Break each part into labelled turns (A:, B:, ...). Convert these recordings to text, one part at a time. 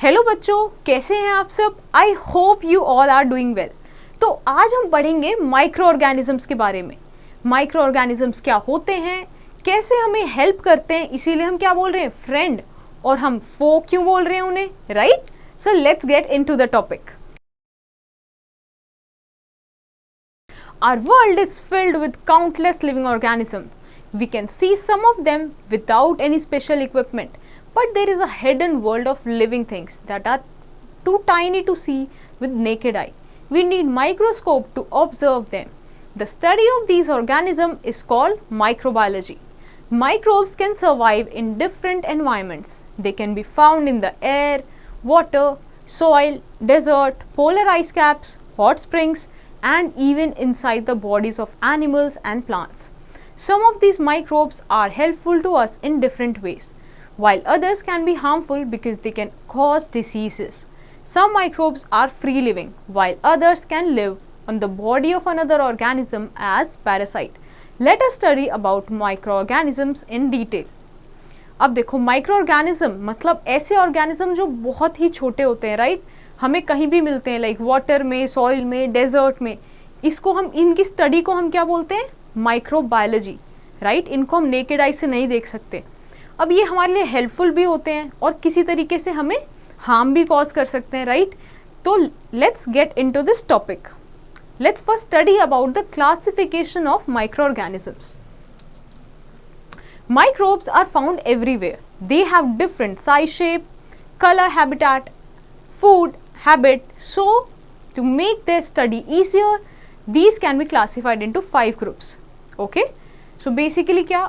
A: Hello बच्चों, कैसे हैं आप सब? I hope you all are doing well. तो आज हम पढ़ेंगे माइक्रो ऑर्गेनिजम्स के बारे में। माइक्रो ऑर्गेनिजम्स क्या होते हैं, कैसे हमें हेल्प करते हैं, इसीलिए हम क्या बोल रहे हैं, फ्रेंड, और हम फो क्यों बोल रहे हैं उन्हें, right? So let's get into the topic. Our world is filled with countless living organisms. We can see some of them without any special equipment, but there is a hidden world of living things that are too tiny to see with naked eye. We need microscope to observe them. The study of these organisms is called microbiology. Microbes can survive in different environments. They can be found in the air, water, soil, desert, polar ice caps, hot springs, and even inside the bodies of animals and plants. Some of these microbes are helpful to us in different ways, while others can be harmful because they can cause diseases. Some microbes are free living, while others can live on the body of another organism as parasite. Let us study about microorganisms in detail. अब देखो, micro organism मतलब ऐसे organism जो बहुत ही छोटे होते हैं, right? हमें कहीं भी मिलते हैं, लाइक वाटर में, सॉइल में, डेजर्ट में। इसको हम, इनकी स्टडी को हम क्या बोलते हैं, माइक्रोबायोलॉजी, राइट? इनको हम नेकेड आई से नहीं देख सकते। अब ये हमारे लिए हेल्पफुल भी होते हैं और किसी तरीके से हमें हार्म भी कॉज कर सकते हैं, राइट? तो let's get into this topic. Let's first study about the classification of micro organisms. Microbes are found everywhere. They have different size, shape, color, habitat, food, habit. So, to make their study easier, these can be classified into 5 groups. Okay? So, basically क्या,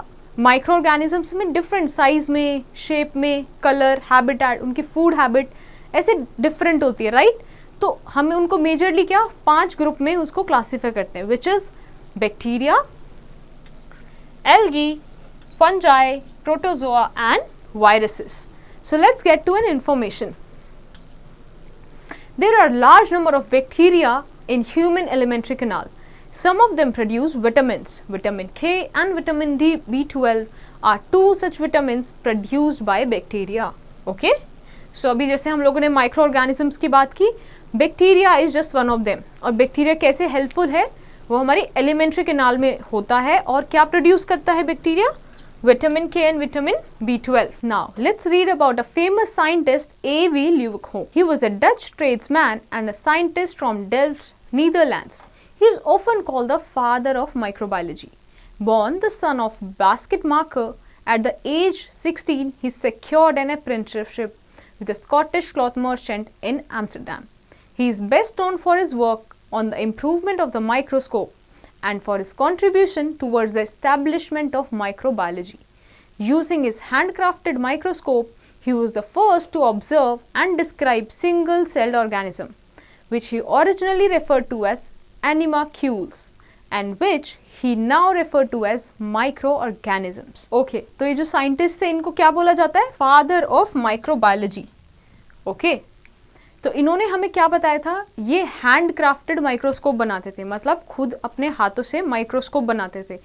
A: microorganisms में different size में, shape में, color, habitat, उनकी food habit ऐसे different होती है, right? तो हमें उनको majorly क्या 5 group में उसको classify करते हैं, which is bacteria, algae, fungi, protozoa and viruses. So let's get to an information. There are large number of bacteria in human alimentary canal. Some of them produce vitamins. Vitamin K and vitamin D, B12 are two such vitamins produced by bacteria. Okay? So अभी जैसे हम लोगों ने microorganisms की बात की, bacteria is just one of them. और bacteria कैसे helpful है, वो हमारी alimentary canal में होता है और क्या produce करता है bacteria? Vitamin K and vitamin B12. Now, let's read about a famous scientist, A.V. Leeuwenhoek. He was a Dutch tradesman and a scientist from Delft, Netherlands. He is often called the father of microbiology. Born the son of basket maker, at the age 16, he secured an apprenticeship with a Scottish cloth merchant in Amsterdam. He is best known for his work on the improvement of the microscope and for his contribution towards the establishment of microbiology. Using his handcrafted microscope, he was the first to observe and describe single-celled organisms, which he originally referred to as animalcules and which he now referred to as microorganisms. Okay, तो ये जो scientist थे, इनको क्या बोला जाता है? Father of microbiology. Okay. तो इन्होंने हमें क्या बताया था, ये हैंड क्राफ्टेड माइक्रोस्कोप बनाते थे, मतलब खुद अपने हाथों से माइक्रोस्कोप बनाते थे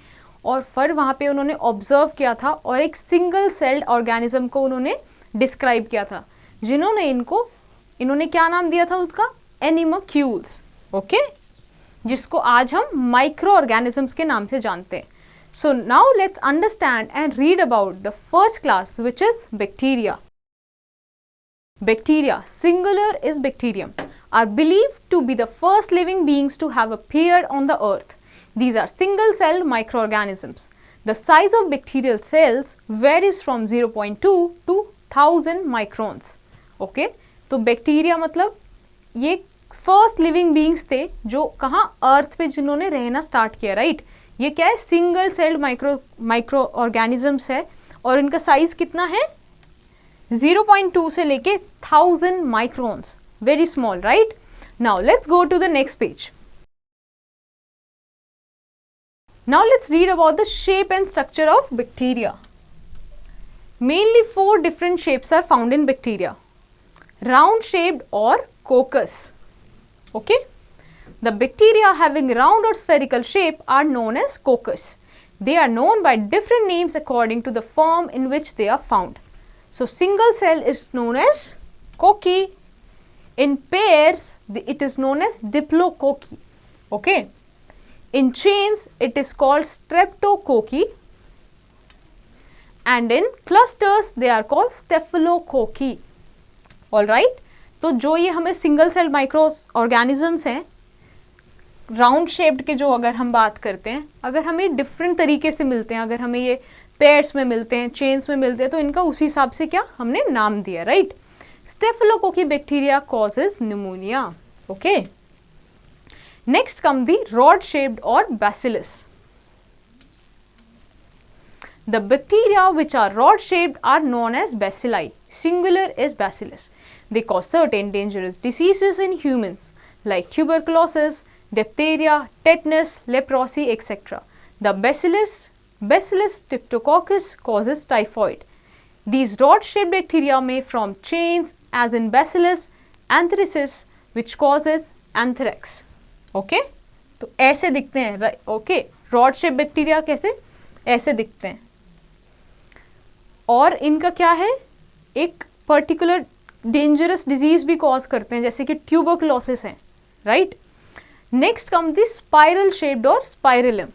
A: और फिर वहाँ पे उन्होंने ऑब्जर्व किया था और एक सिंगल सेल्ड ऑर्गेनिज्म को उन्होंने डिस्क्राइब किया था, जिन्होंने इन्होंने क्या नाम दिया था उसका, एनिमोक्यूल्स। ओके, जिसको आज हम माइक्रो ऑर्गेनिजम्स के नाम से जानते हैं। सो now let's understand and read about the first class, which is bacteria. Bacteria, singular is bacterium, are believed to be the first living beings to have appeared on the earth. These are single-celled microorganisms. The size of bacterial cells varies from 0.2 to 1000 microns. Okay? तो bacteria मतलब ये first living beings थे जो कहाँ, अर्थ पे जिन्होंने रहना start किया, राइट? ये क्या है, सिंगल सेल्ड माइक्रो ऑर्गेनिजम्स है और इनका साइज कितना है, 0.2 से लेके 1000 microns, very small, right? Now let's go to the next page. Now let's read about the shape and structure of bacteria. Mainly 4 different shapes are found in bacteria. Round shaped or coccus. Okay? The bacteria having round or spherical shape are known as coccus. They are known by different names according to the form in which they are found. So single cell is known as cocci. In pairs, it is known as diplococci. Okay. In chains, it is called streptococci. And in clusters, they are called staphylococci. All right. तो जो ये हमें single cell micro organisms हैं, round shaped के, जो अगर हम बात करते हैं, अगर हमें डिफरेंट तरीके से मिलते हैं, अगर हमें ये पेयर्स में मिलते हैं, चेन्स में मिलते हैं, तो इनका उसी हिसाब से क्या हमने नाम दिया, right. Staphylococci bacteria causes pneumonia. Okay. Next come the rod shaped और bacillus. The bacteria which are rod shaped are known as bacilli. Singular is bacillus. They cause certain dangerous diseases in humans like tuberculosis, diphtheria, tetanus, leprosy, etc. The Bacillus streptococcus causes typhoid. These rod shaped bacteria may form chains as in Bacillus anthracis which causes anthrax. Okay? तो ऐसे दिखते हैं. Okay? Rod shape bacteria कैसे ऐसे दिखते हैं, और इनका क्या है, एक पर्टिकुलर डेंजरस डिजीज भी कॉज करते हैं, जैसे कि ट्यूबरकुलोसिस है, right. Next come the spiral shaped or spirillum.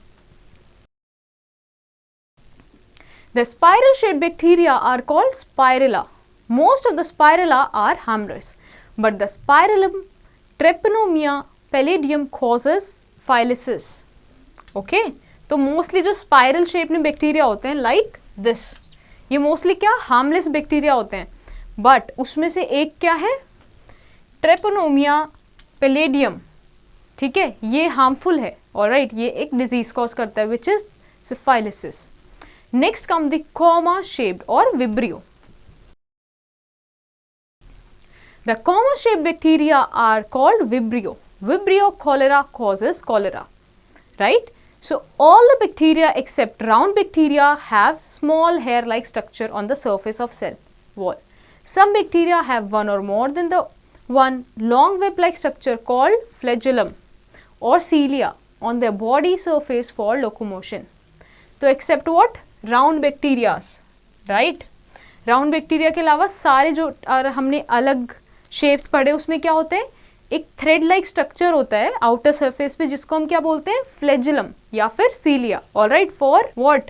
A: The spiral shaped bacteria are called spirilla. Most of the spirilla are harmless, but the spirillum treponema pallidum causes syphilis. Okay. तो mostly जो spiral shape में bacteria होते हैं like this, ये mostly क्या harmless bacteria होते हैं, but उसमें से एक क्या है, ट्रेपोनोमिया पैलेडियम. ठीक है, ये हार्मफुल है. ऑलराइट, ये एक डिजीज कॉज करता है which is syphilis. Next come the comma shaped or vibrio. The comma shaped bacteria are called vibrio. Vibrio cholera causes cholera, right? So all the bacteria except round bacteria have small hair-like structure on the surface of cell wall. Some bacteria have one or more than the one long web-like structure called flagellum or cilia on their body surface for locomotion. तो except what? Round bacterias, right? Round bacteria के अलावा सारे जो हमने अलग shapes पढ़े उसमें क्या होते हैं, एक थ्रेड लाइक स्ट्रक्चर होता है आउटर सरफेस पे, जिसको हम क्या बोलते हैं, फ्लैजिलम या फिर cilia. Alright, for what,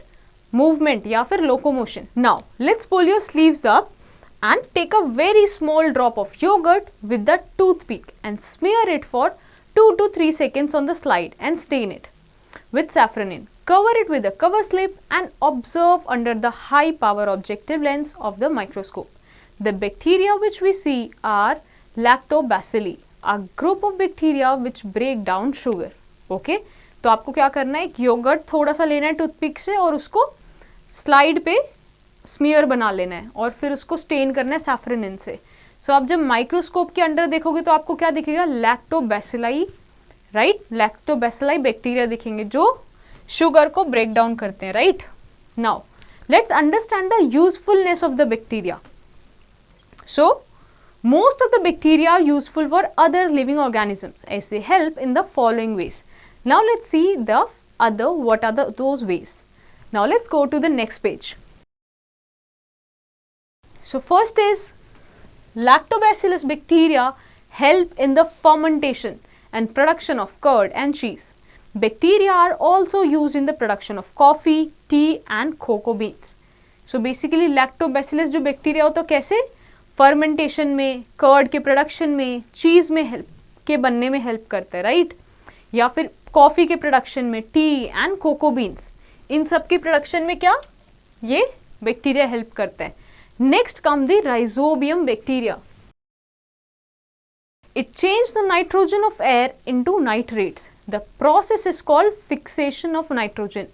A: movement या फिर locomotion. Now let's pull your sleeves up and take a very small drop of yogurt with the toothpick and smear it for 2 to 3 seconds on the slide and stain it with safranin. Cover it with a cover slip and observe under the high power objective lens of the microscope. The bacteria which we see are lactobacilli, a group of bacteria which break down sugar. Okay? तो आपको क्या करना है, एक yogurt थोड़ा सा लेना है टूथपिक से और उसको स्लाइड पे स्मीयर बना लेना है और फिर उसको स्टेन करना है सैफ्रनिन से. सो आप जब माइक्रोस्कोप के अंडर देखोगे तो आपको क्या दिखेगा, लैक्टोबैसिलाई, राइट, लैक्टोबैसिलाई बैक्टीरिया दिखेंगे जो शुगर को ब्रेक डाउन करते हैं, right. Now let's understand the usefulness of the bacteria. So most of the bacteria are useful for other living organisms as they help in the following ways. Now let's see the other, what are those ways. Now let's go to the next page. So first is lactobacillus bacteria help in the fermentation and production of curd and cheese. Bacteria are also used in the production of coffee, tea and cocoa beans. So basically lactobacillus जो bacteria हो तो कैसे fermentation में, curd के production में, चीज़ में help के बनने में हेल्प करता है, राइट. या फिर कॉफ़ी के प्रोडक्शन में, टी एंड कोको बीन्स, इन सब की प्रोडक्शन में क्या ये बैक्टीरिया हेल्प करता है. Next come the rhizobium bacteria. It change the nitrogen of air into nitrates. The process is called fixation of nitrogen.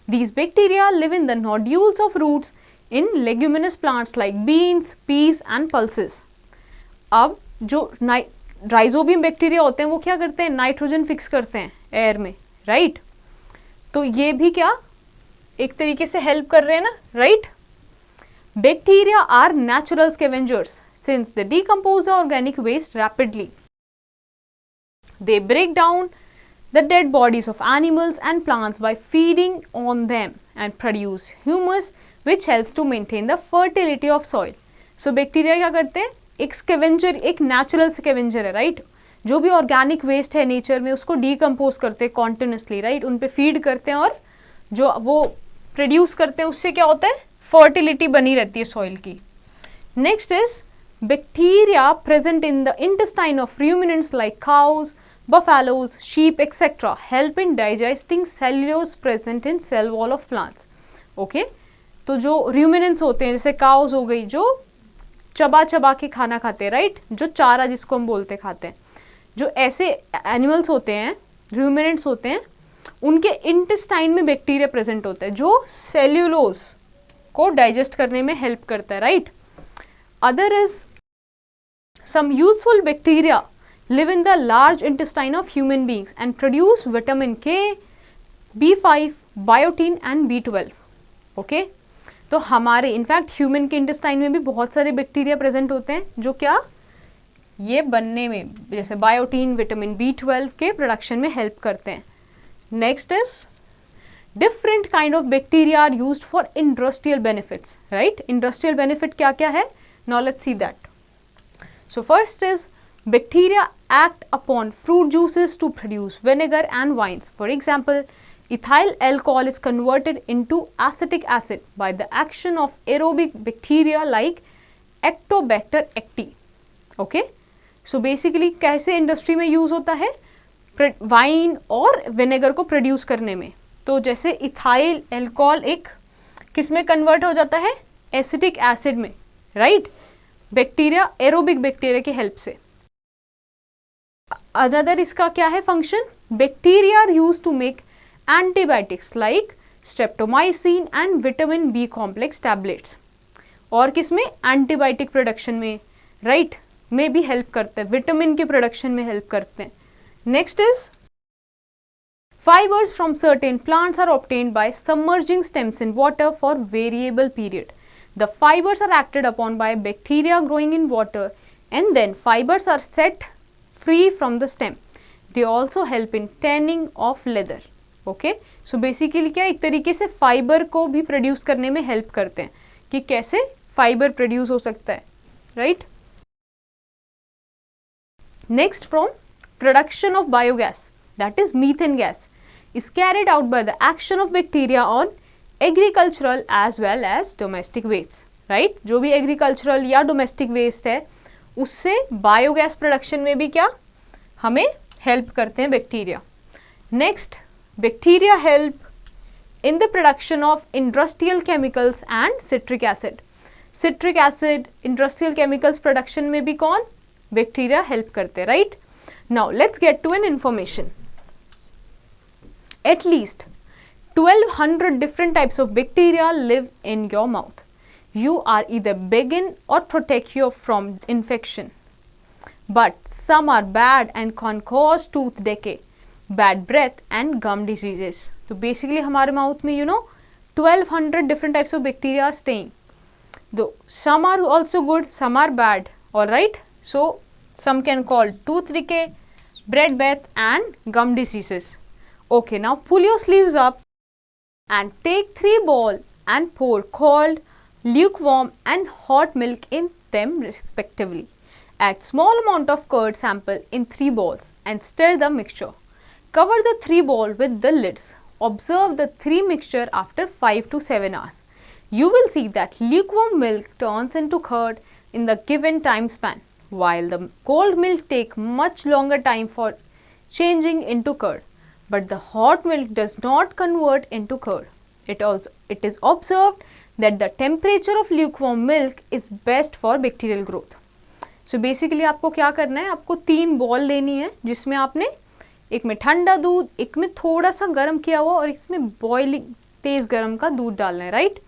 A: These bacteria live in the nodules of roots in leguminous plants like beans, peas and pulses. अब जो rhizobium bacteria होते हैं वो क्या करते हैं, nitrogen fix करते हैं एयर में, राइट. तो ये भी क्या एक तरीके से हेल्प कर रहे हैं ना, right. Bacteria are natural scavengers since they decompose the organic waste rapidly. They break down the dead bodies of animals and plants by feeding on them and produce humus which helps to maintain the fertility of soil. So bacteria क्या करते हैं, एक scavenger, एक natural scavenger है, right. जो भी organic waste है nature में उसको डीकम्पोज करते हैं कॉन्टिन्यूसली, राइट, उन पे फीड करते हैं और जो वो प्रोड्यूस करते हैं उससे क्या होता है, फर्टिलिटी बनी रहती है सॉइल की। Next is bacteria present in the intestine of ruminants like cows, buffaloes, sheep, etc. help in digesting cellulose present in cell wall of plants. Okay तो जो ruminants होते हैं जैसे काउस हो गई, जो चबा चबा के खाना खाते हैं, राइट, जो चारा जिसको हम बोलते खाते हैं, जो ऐसे एनिमल्स होते हैं, ruminants होते हैं, उनके इंटेस्टाइन में बैक्टीरिया प्रेजेंट होता है जो सेल्यूलोज को डाइजेस्ट करने में हेल्प करता है, right. Other is some useful bacteria live in the large intestine of human beings and produce vitamin K, B5, biotin and B12. Okay तो हमारे इनफैक्ट ह्यूमन के इंटेस्टाइन में भी बहुत सारे बैक्टीरिया प्रेजेंट होते हैं जो क्या ये बनने में, जैसे बायोटीन, विटामिन B12 के प्रोडक्शन में हेल्प करते हैं। Next is different kind of bacteria are used for industrial benefits, right. Industrial benefit क्या क्या है, now let's see that. So first is bacteria act upon fruit juices to produce vinegar and wines. For example, ethyl alcohol is converted into acetic acid by the action of aerobic bacteria like Ectobacter acti. Okay? So basically कैसे industry में use होता है wine और vinegar को produce करने में। तो जैसे इथाइल एल्कोहल एक किस में कन्वर्ट हो जाता है, एसिटिक एसिड में, राइट, बैक्टीरिया, एरोबिक बैक्टीरिया की हेल्प से। अनदर इसका क्या है function, bacteria are used to make antibiotics like streptomycin and vitamin B complex tablets. और किसमें, एंटीबायोटिक प्रोडक्शन में, राइट, में भी हेल्प करते हैं, विटामिन के प्रोडक्शन में हेल्प करते हैं। Next is fibers from certain plants are obtained by submerging stems in water for variable period. The fibers are acted upon by bacteria growing in water and then fibers are set free from the stem. They also help in tanning of leather. Okay? So basically क्या एक तरीके से fibre को भी produce करने में help करते हैं कि कैसे फाइबर प्रोड्यूस हो सकता है, right. Next from production of biogas, that is methane gas, is carried out by the action of bacteria on agricultural as well as domestic waste, right? जो भी agricultural या domestic waste है उससे biogas production में भी क्या हमें help करते हैं bacteria. Next, bacteria help in the production of industrial chemicals and citric acid. Citric acid, industrial chemicals production में भी कौन, बैक्टीरिया हेल्प करते हैं, right. Now let's get to an information. At least 1200 different types of bacteria live in your mouth. You are either begin or protect you from infection. But some are bad and can cause tooth decay, bad breath and gum diseases. So basically हमारे mouth में 1200 different types of bacteria are staying. Though some are also good, some are bad. Alright? So some can call tooth decay, bad breath and gum diseases. Okay, now pull your sleeves up and take 3 balls and pour cold, lukewarm and hot milk in them respectively. Add small amount of curd sample in 3 balls and stir the mixture. Cover the 3 balls with the lids. Observe the 3 mixture after 5 to 7 hours. You will see that lukewarm milk turns into curd in the given time span, while the cold milk take much longer time for changing into curd. But the hot milk does not convert into curd. It is observed that the temperature of lukewarm milk is best for bacterial growth. So basically आपको क्या करना है, आपको 3 ball लेनी है जिसमें आपने एक में ठंडा दूध, एक में थोड़ा सा गर्म किया हुआ और इसमें बॉइलिंग तेज़ गर्म का दूध डालना है, राइट।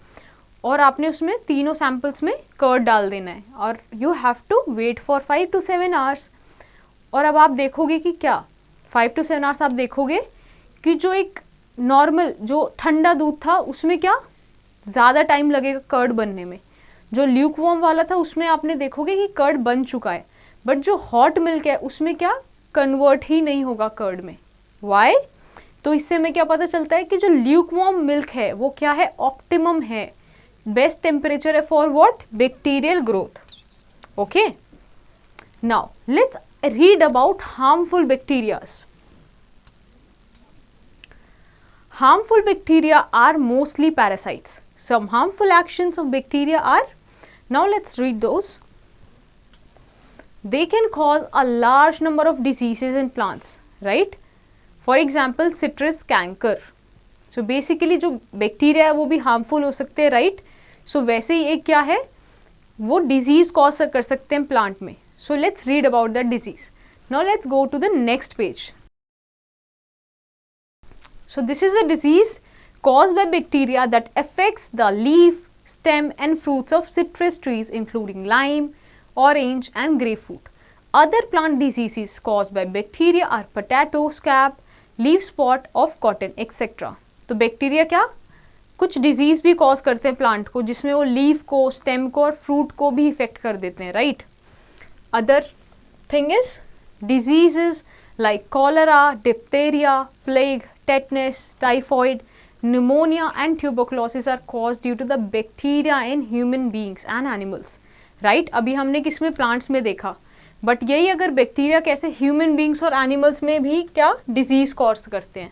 A: और आपने उसमें तीनों सैम्पल्स में कर्ड डाल देना है और you have to wait for 5 to 7 hours. और अब आप देखोगे कि क्या 5 to 7 आवर्स आप देखोगे कि जो एक नॉर्मल जो ठंडा दूध था उसमें क्या ज़्यादा टाइम लगेगा कर्ड बनने में, जो ल्यूकवार्म वाला था उसमें आपने देखोगे कि कर्ड बन चुका है, बट जो हॉट मिल्क है उसमें क्या कन्वर्ट ही नहीं होगा कर्ड में। वाई? तो इससे हमें क्या पता चलता है कि जो ल्यूकवार्म मिल्क है वो क्या है, ऑप्टिमम है, बेस्ट टेम्परेचर है for what, bacterial growth. Okay, Now, let's read about harmful bacteria. Harmful bacteria are mostly parasites. Some harmful actions of bacteria are, now let's read those. They can cause a large number of diseases in plants, right? For example, citrus canker. So basically जो bacteria है वो भी harmful हो सकते हैं, right? सो वैसे ही एक क्या है, वो डिजीज कॉज कर सकते हैं प्लांट में. So let's read about that disease. Now let's go to the next page. So this is a disease caused by bacteria that affects the leaf, stem and fruits of citrus trees including lime, orange and grapefruit. Other plant diseases caused by bacteria are potato scab, leaf spot of cotton etc. तो bacteria क्या कुछ disease भी cause करते हैं plant को, जिसमें वो leaf को, स्टेम को और फ्रूट को भी इफेक्ट कर देते हैं, right? Other thing is diseases like cholera, diphtheria, plague, tetanus, typhoid, pneumonia and tuberculosis are caused due to the bacteria in human beings and animals. right? अभी हमने किसमें प्लांट्स में देखा, बट यही अगर बैक्टीरिया कैसे ह्यूमन बींग्स और animals में भी क्या डिजीज कॉज करते हैं.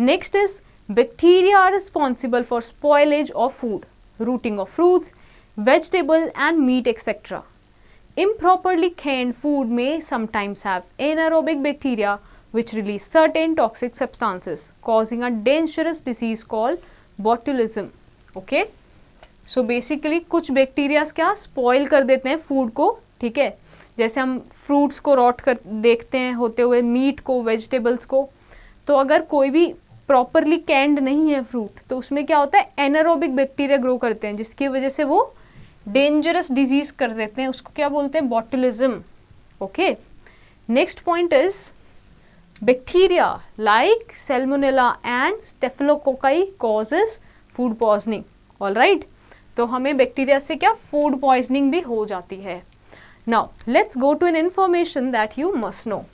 A: Next is bacteria are responsible for spoilage of food, rotting of fruits, vegetable and meat etc. Improperly canned food may sometimes have anaerobic bacteria which release certain toxic substances causing a dangerous disease called botulism. Okay? So basically कुछ bacterias क्या spoil कर देते हैं food को, ठीक है? जैसे हम फ्रूट्स को रॉट कर देखते हैं होते हुए, मीट को, वेजिटेबल्स को. तो अगर कोई भी प्रॉपरली कैंड नहीं है फ्रूट, तो उसमें क्या होता है, एनारोबिक बैक्टीरिया ग्रो करते हैं, जिसकी वजह से वो डेंजरस डिजीज कर देते हैं. उसको क्या बोलते हैं, botulism. Okay, next point is bacteria like salmonella and staphylococci causes food poisoning. all right, तो हमें बैक्टीरिया से क्या फूड पॉइजनिंग भी हो जाती है. now let's go to an information that you must know.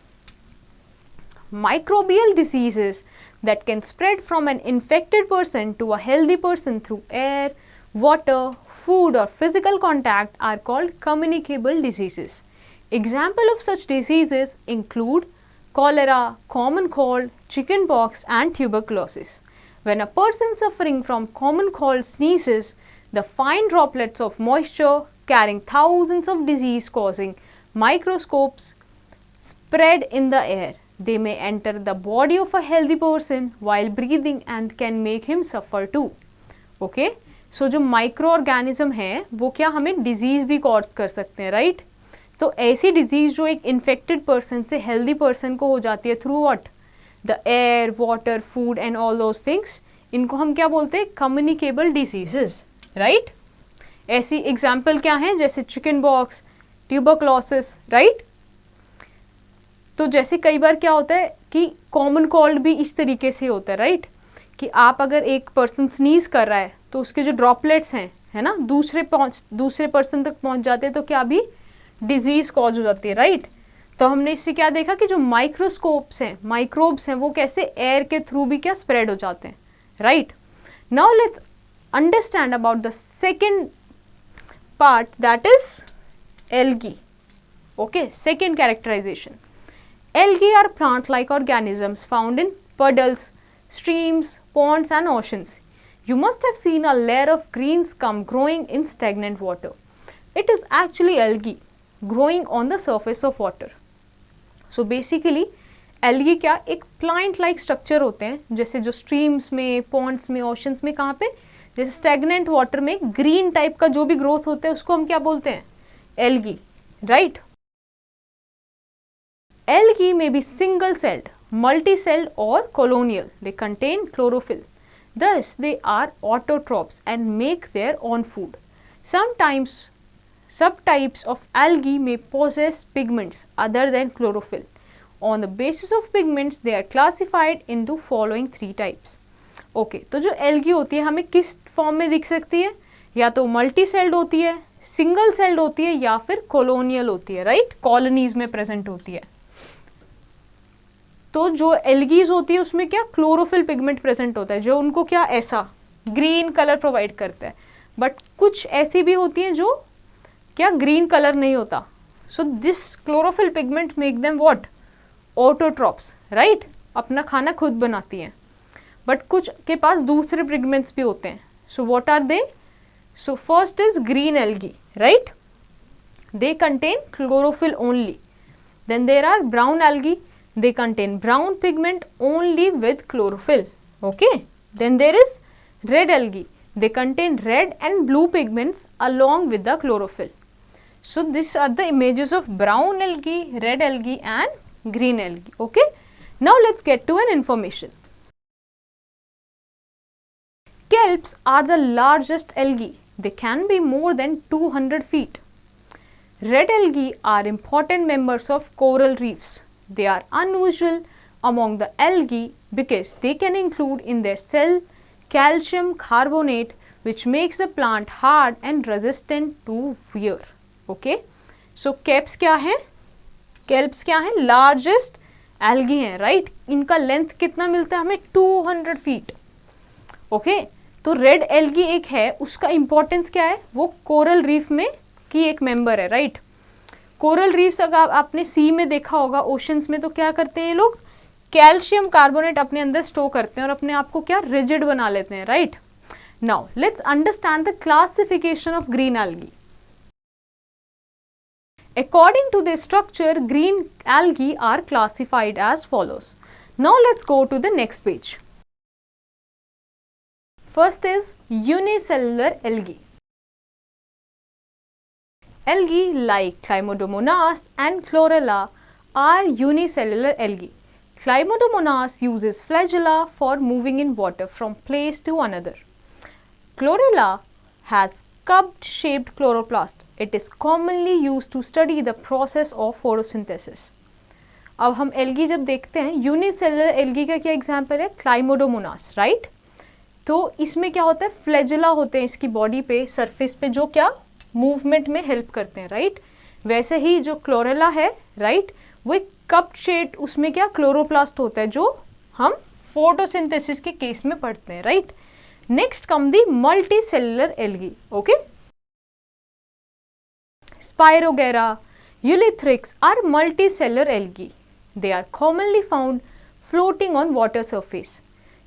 A: Microbial diseases that can spread from an infected person to a healthy person through air, water, food or physical contact are called communicable diseases. Example of such diseases include cholera, common cold, chickenpox and tuberculosis. When a person suffering from common cold sneezes, the fine droplets of moisture carrying thousands of disease causing microscopes spread in the air. They may enter the body of a healthy person while breathing and can make him suffer too. Okay? So जो micro organism है वो क्या हमें disease भी cause कर सकते हैं, right? तो ऐसी डिजीज जो एक इन्फेक्टेड पर्सन से हेल्दी पर्सन को हो जाती है through what, the air, water, food and all those things, इनको हम क्या बोलते हैं, कम्युनिकेबल डिजीजेस, राइट? ऐसी एग्जाम्पल क्या हैं, जैसे चिकन बॉक्स, ट्यूबरक्लोसिस, राइट? तो जैसे कई बार क्या होता है कि कॉमन कोल्ड भी इस तरीके से होता है, राइट? कि आप अगर एक पर्सन स्नीज कर रहा है तो उसके जो ड्रॉपलेट्स हैं, है ना, दूसरे पर्सन तक पहुंच जाते हैं, तो क्या भी डिजीज कॉज हो जाती है, राइट? तो हमने इससे क्या देखा कि जो माइक्रोस्कोप्स हैं, माइक्रोब्स हैं, वो कैसे एयर के थ्रू भी क्या स्प्रेड हो जाते हैं, right? Now let's understand about the second part, that is algae. Okay, second characterization. Algae are plant-like organisms found in puddles, streams, ponds and oceans. You must have seen a layer of green scum growing in stagnant water. It is actually algae growing on the surface of water. So basically algae क्या एक plant-like structure होते हैं, जैसे जो streams में, ponds में, oceans में, कहाँ पे, जैसे stagnant water में green type का जो भी growth होता है उसको हम क्या बोलते हैं, algae, right? Algae may be single-celled, multi-celled or colonial. They contain chlorophyll. Thus, they are autotrophs and make their own food. Sometimes, subtypes of algae may possess pigments other than chlorophyll. On the basis of pigments, they are classified into following 3 types. Okay, तो जो algae होती है हमें किस form में दिख सकती है, या तो मल्टी-सेल्ड होती है, सिंगल सेल्ड होती है, या फिर कॉलोनियल होती है, राइट? कॉलोनीज में प्रेजेंट होती है. तो जो एल्गीज होती है उसमें क्या क्लोरोफिल पिगमेंट प्रेजेंट होता है, जो उनको क्या ऐसा ग्रीन कलर प्रोवाइड करता है. बट कुछ ऐसी भी होती हैं जो क्या ग्रीन कलर नहीं होता, So this chlorophyll pigment make them what? Autotrophs, right? अपना खाना खुद बनाती हैं. But कुछ के पास दूसरे pigments भी होते हैं. So what are they? So first is green algae, right? They contain chlorophyll only. Then there are brown algae. They contain brown pigment only with chlorophyll. Okay. Then there is red algae. They contain red and blue pigments along with the chlorophyll. So these are the images of brown algae, red algae and green algae. Okay. Now let's get to an information. Kelps are the largest algae. They can be more than 200 feet. Red algae are important members of coral reefs. They are unusual among the algae because they can include in their cell calcium carbonate, which makes the plant hard and resistant to wear. Okay. So kelps क्या है? Kelps क्या है? Largest algae हैं, right? इनका length कितना मिलता है हमें? 200 feet. Okay. तो रेड एल्गी एक है, उसका इंपॉर्टेंस क्या है? वो कोरल रीफ में की एक मेंबर है, राइट? कोरल रीफ्स अगर आपने सी में देखा होगा, ओशंस में, तो क्या करते हैं ये लोग? कैल्शियम कार्बोनेट अपने अंदर स्टोर करते हैं और अपने आप को क्या रिजिड बना लेते हैं, right? Now let's understand the classification of green algae. According to their structure, green algae are classified as follows. Now let's go to the next page. First is unicellular algae. Algae like Chlamydomonas and Chlorella are unicellular algae. Chlamydomonas uses flagella for moving in water from place to another. Chlorella has cup-shaped chloroplast. It is commonly used to study the process of photosynthesis. अब हम algae जब देखते हैं, unicellular algae का क्या example है? क्लाइमोडोमोनास, right? तो इसमें क्या होता है? फ्लैजेला होते हैं इसकी बॉडी पे, सरफेस पे, जो क्या मूवमेंट में हेल्प करते हैं, राइट? वैसे ही जो क्लोरेला है, राइट, वो एक कप शेड, उसमें क्या क्लोरोप्लास्ट होता है जो हम फोटोसिंथेसिस के केस में पढ़ते हैं, right? Next come the multi cellular algae. Okay, spirogyra, ulothrix are multi cellular algae. They are commonly found floating on water surface.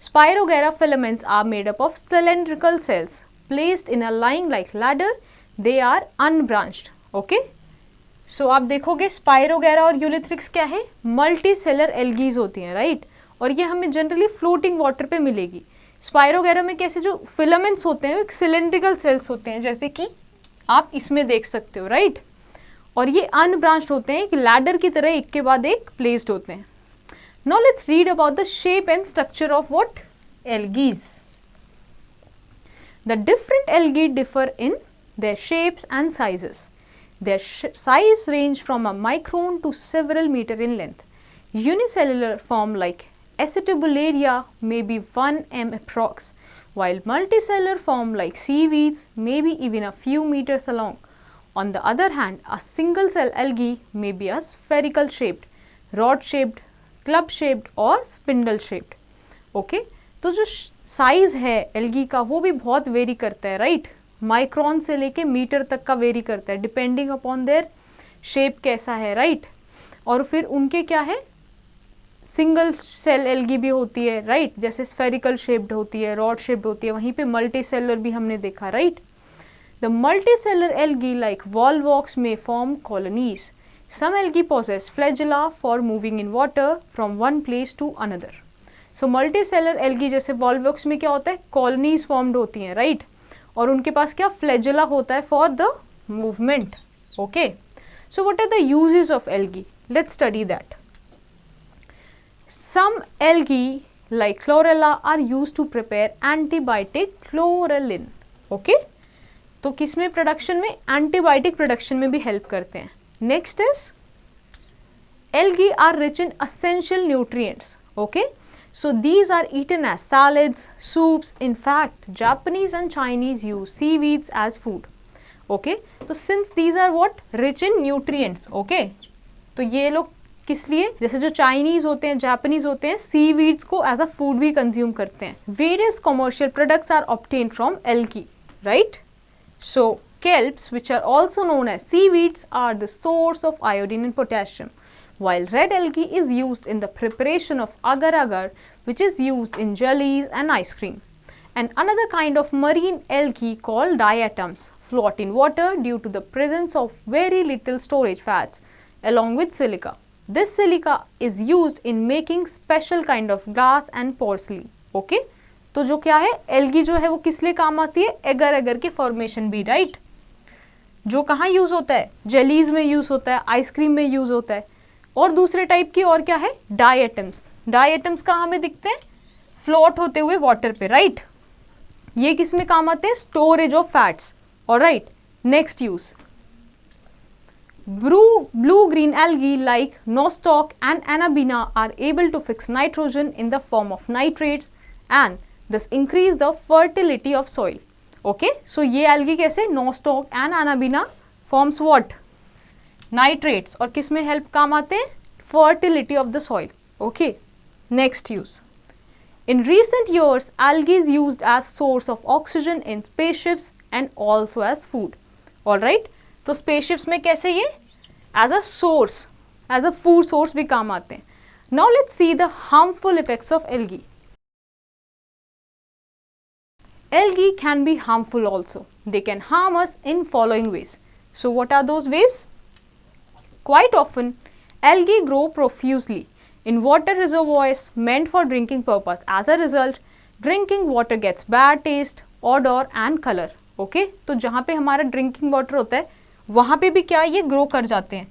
A: Spirogera filaments are made up of cylindrical cells placed in a line like ladder. They are unbranched. Okay. So आप देखोगे spirogyra और यूलिथ्रिक्स क्या है? Multi cellular algae होती हैं, right? और ये हमें जनरली फ्लोटिंग वाटर पे मिलेगी. स्पायरोगेरा में कैसे जो फिलामेंट्स होते हैं, एक सिलेंड्रिकल सेल्स होते हैं, जैसे कि आप इसमें देख सकते हो, राइट? और ये अनब्रांच्ड होते हैं, एक लैडर की तरह एक के बाद एक प्लेस्ड होते हैं. Now let's read about the shape and structure of what? Algae. The different algae differ in their shapes and sizes. Their size range from a micron to several meter in length. Unicellular form like Acetobularia may be 1 m approx, while multicellular form like seaweeds may be even a few meters long. On the other hand, a single cell algae may be a spherical shaped, rod shaped, club shaped और spindle shaped. Okay? तो जो size है algae का वो भी बहुत very करता है, राइट? माइक्रोन से लेके मीटर तक का वेरी करता है, डिपेंडिंग अपॉन देयर शेप कैसा है, राइट? और फिर उनके क्या है? सिंगल सेल एल्गी भी होती है, राइट? जैसे स्फेरिकल शेप्ड होती है, रॉड शेप्ड होती है, वहीं पे मल्टी सेलर भी हमने देखा, right? The multicellular algae like volvox में form colonies. Some algae possess flagella for moving in water from one place to another. So multicellular algae जैसे वॉल्वॉक्स में क्या होता है? कॉलोनीज फॉर्म्ड होती हैं, राइट? और उनके पास क्या फ्लैजेला होता है for the movement. Okay, so what are the uses of algae? Let's study that. Some algae like chlorella are used to prepare antibiotic chlorellin. Okay, तो किसमें प्रोडक्शन में? एंटीबायोटिक प्रोडक्शन में भी हेल्प करते हैं. Next is algae are rich in essential nutrients. Okay, so these are eaten as salads, soups. In fact, Japanese and Chinese use seaweeds as food. Okay, so since these are what? Rich in nutrients. Okay, तो ये लोग किस लिए? जैसे जो Chinese होते हैं, Japanese होते हैं, सीवीड्स को एज अ फूड भी कंज्यूम करते हैं. Various commercial products are obtained from algae, right? So kelps, which are also known as seaweeds, are the source of iodine and potassium, while red algae is used in the preparation of agar-agar, which is used in jellies and ice cream. And another kind of marine algae called diatoms float in water due to the presence of very little storage fats along with silica. This silica is used in making special kind of glass and porcelain. Okay? तो जो क्या है, algae जो है वो किस लिए काम आती है, एगर एगर के फॉर्मेशन भी, राइट, जो कहाँ यूज होता है, जेलीज में यूज होता है, आइसक्रीम में यूज होता है. और दूसरे टाइप की और क्या है, डायटम्स. डायटम्स कहाँ में दिखते हैं, फ्लोट होते हुए वाटर पे, राइट. ये किस में काम आते हैं, storage of fats. Alright, next use, blue green algae like nostoc and anabina are able to fix nitrogen in the form of nitrates and thus increase the fertility of soil. Okay, so ये algae कैसे, nostoc and anabina forms what, nitrates, और किस में help काम आते हैं, fertility of the soil. Okay, next use. In recent years, algae is used as source of oxygen in spaceships and also as food. Alright, तो spaceships में कैसे ये as a source, as a food source भी काम आते हैं. Now let's see the harmful effects of algae. Algae can be harmful also. They can harm us in following ways. So what are those ways? Quite often, algae grow profusely in water reservoirs meant for drinking purpose. As a result, drinking water gets bad taste, odor and color. Okay? तो जहाँ पे हमारा drinking water होता है वहाँ पे भी क्या ये ग्रो कर जाते हैं,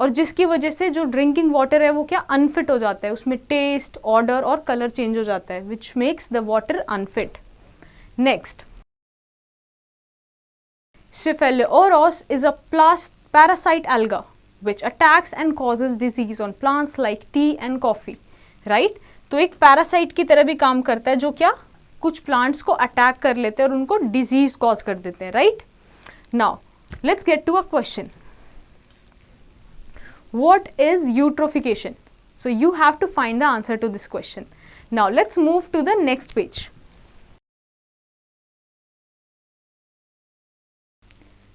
A: और जिसकी वजह से जो ड्रिंकिंग वाटर है वो क्या अनफिट हो जाता है, उसमें टेस्ट, ऑर्डर और कलर चेंज हो जाता है, which makes the water unfit. Next, Cephaloauros is a parasite alga which attacks and causes disease on plants like tea and coffee. Right? तो एक पैरासाइट की तरह भी काम करता है जो क्या कुछ प्लांट्स को अटैक कर लेते हैं और उनको डिजीज कॉज कर देते हैं. Right, now let's get to a question. What is eutrophication? So you have to find the answer to this question. Now let's move to the next page.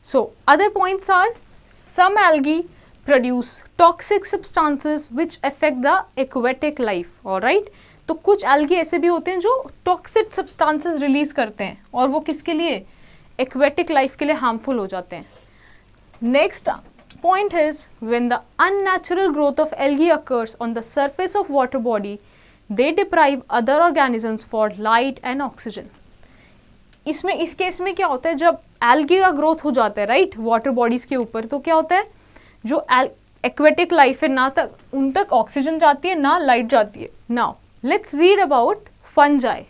A: So other points are, some algae produce toxic substances which affect the aquatic life. Alright, तो कुछ algae ऐसे भी होते हैं जो toxic substances release करते हैं और वो किसके लिए, एक्वेटिक लाइफ के लिए हार्मफुल हो जाते हैं. Next point is, when the unnatural growth of algae occurs on the surface of water body, they deprive other organisms for light and oxygen. इसमें इस केस में क्या होता है, जब एल्गी का ग्रोथ हो जाता है, राइट, वाटर बॉडीज के ऊपर, तो क्या होता है, जो एक्वेटिक लाइफ है ना तक उन तक ऑक्सीजन जाती है ना लाइट जाती है. Now let's read about fungi.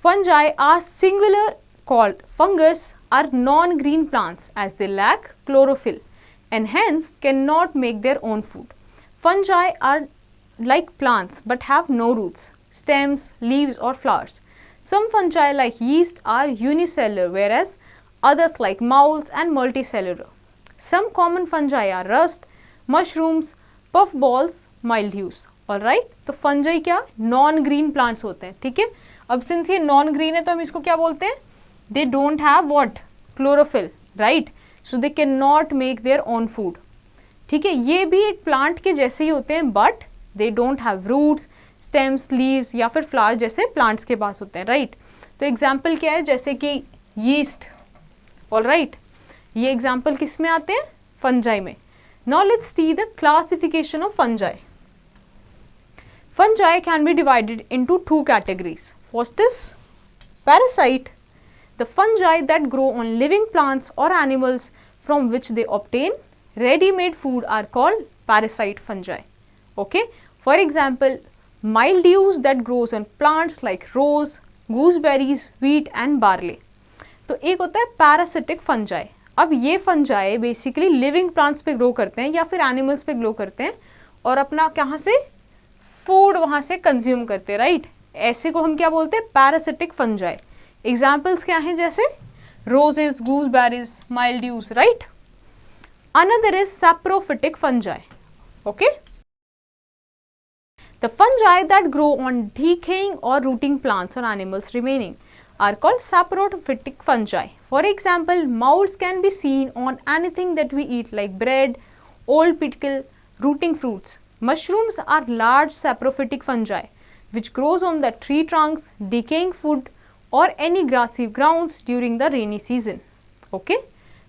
A: Fungi are singular called fungus are non-green plants as they lack chlorophyll and hence cannot make their own food. Fungi are like plants but have no roots, stems, leaves or flowers. Some fungi like yeast are unicellular whereas others like moulds and multicellular. Some common fungi are rust, mushrooms, puffballs, mildews. Alright, तो fungi क्या non-green plants होते हैं. ठीक है, अब since ये non green है तो हम इसको क्या बोलते हैं, दे don't have what, chlorophyll, right, so they can not make their own food. ठीक है, ये भी एक प्लांट के जैसे ही होते हैं but they don't have roots, stems, leaves या फिर फ्लावर जैसे प्लांट्स के पास होते हैं. राइट, तो एग्जाम्पल क्या है, जैसे कि यीस्ट. ऑलराइट, ये एग्जाम्पल किस में आते हैं, फंजाई में. Now let's see the classification of fungi. Fungi can be divided into two categories. First is parasite, the fungi that grow on living plants or animals from which they obtain ready-made food are called parasite fungi. Okay, for example, mildews that grows on plants like rose, gooseberries, wheat and barley. तो एक होता है parasitic fungi. अब ये fungi basically living plants पे grow करते हैं या फिर animals पे grow करते हैं और अपना कहाँ से फूड वहां से कंज्यूम करते हैं. राइट, ऐसे को हम क्या बोलते हैं, पैरासिटिक फंजाई. एग्जाम्पल्स क्या हैं, जैसे roses, gooseberries, mildews. Right, another is saprophytic fungi. Okay, the fungi that grow on decaying or rotting plants or animals remaining. are called saprophytic fungi. For example, molds can be seen on anything that we eat like bread, old pickle, rooting fruits. Mushrooms are large saprophytic fungi which grows on the tree trunks, decaying food or any grassy grounds during the rainy season. Okay?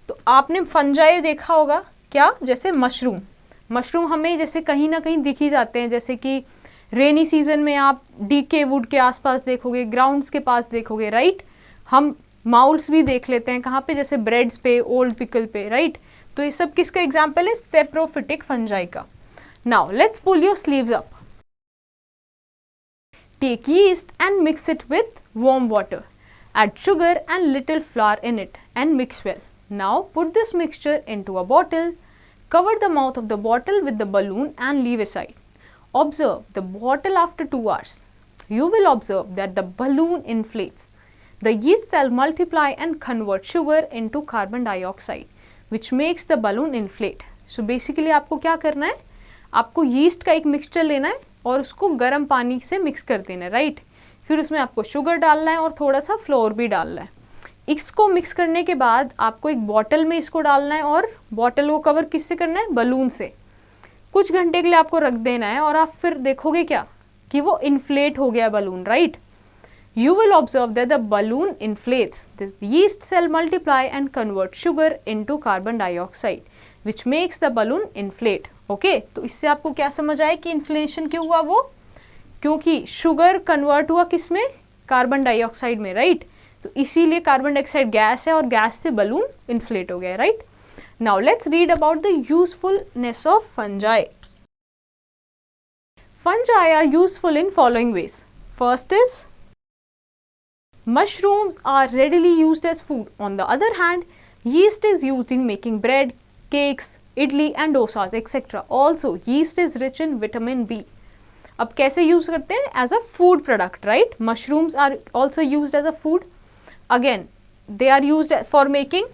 A: तो आपने fungi देखा होगा क्या, जैसे mushroom हमें जैसे कहीं ना कहीं दिख ही जाते हैं, जैसे कि रेनी सीजन में आप डीके वुड के आसपास देखोगे, ग्राउंड्स के पास देखोगे, राइट. हम माउल्स भी देख लेते हैं कहाँ पे, जैसे ब्रेड्स पे, ओल्ड पिकल पे, राइट. तो ये सब किसका एग्जाम्पल है, सेप्रोफिटिक फंजाई का. Now let's pull your sleeves up. Take yeast and mix it with warm water. Add sugar and little flour in it and mix well. Now put this mixture into a bottle. Cover the mouth of the bottle with the balloon and leave aside. Observe the bottle after 2 hours. You will observe that the balloon inflates. The yeast cell multiply and convert sugar into carbon dioxide, which makes the balloon inflate. So basically आपको क्या करना है, आपको yeast का एक mixture लेना है और उसको गर्म पानी से मिक्स कर देना है, राइट. फिर उसमें आपको शुगर डालना है और थोड़ा सा फ्लोर भी डालना है. इसको मिक्स करने के बाद आपको एक बॉटल में इसको डालना है और बॉटल को कवर किससे करना है, बलून से. कुछ घंटे के लिए आपको रख देना है और आप फिर देखोगे क्या कि वो इन्फ्लेट हो गया balloon, right. You will observe that the balloon inflates. The yeast cell multiply and convert sugar into carbon dioxide, which makes the balloon inflate. Okay? तो इससे आपको क्या समझ आया कि इन्फ्लेशन क्यों हुआ, वो क्योंकि शुगर कन्वर्ट हुआ किस में, कार्बन डाइऑक्साइड में, राइट. तो इसीलिए कार्बन डाइऑक्साइड गैस है और गैस से बलून इन्फ्लेट हो गया, right. Now let's read about the usefulness of fungi. Fungi are useful in following ways. First is mushrooms are readily used as food. On the other hand, yeast is used in making bread, cakes, idli and dosas etc. Also, yeast is rich in vitamin B. अब कैसे use करते हैं, as a food product, right. Mushrooms are also use as a food. Again they are use for making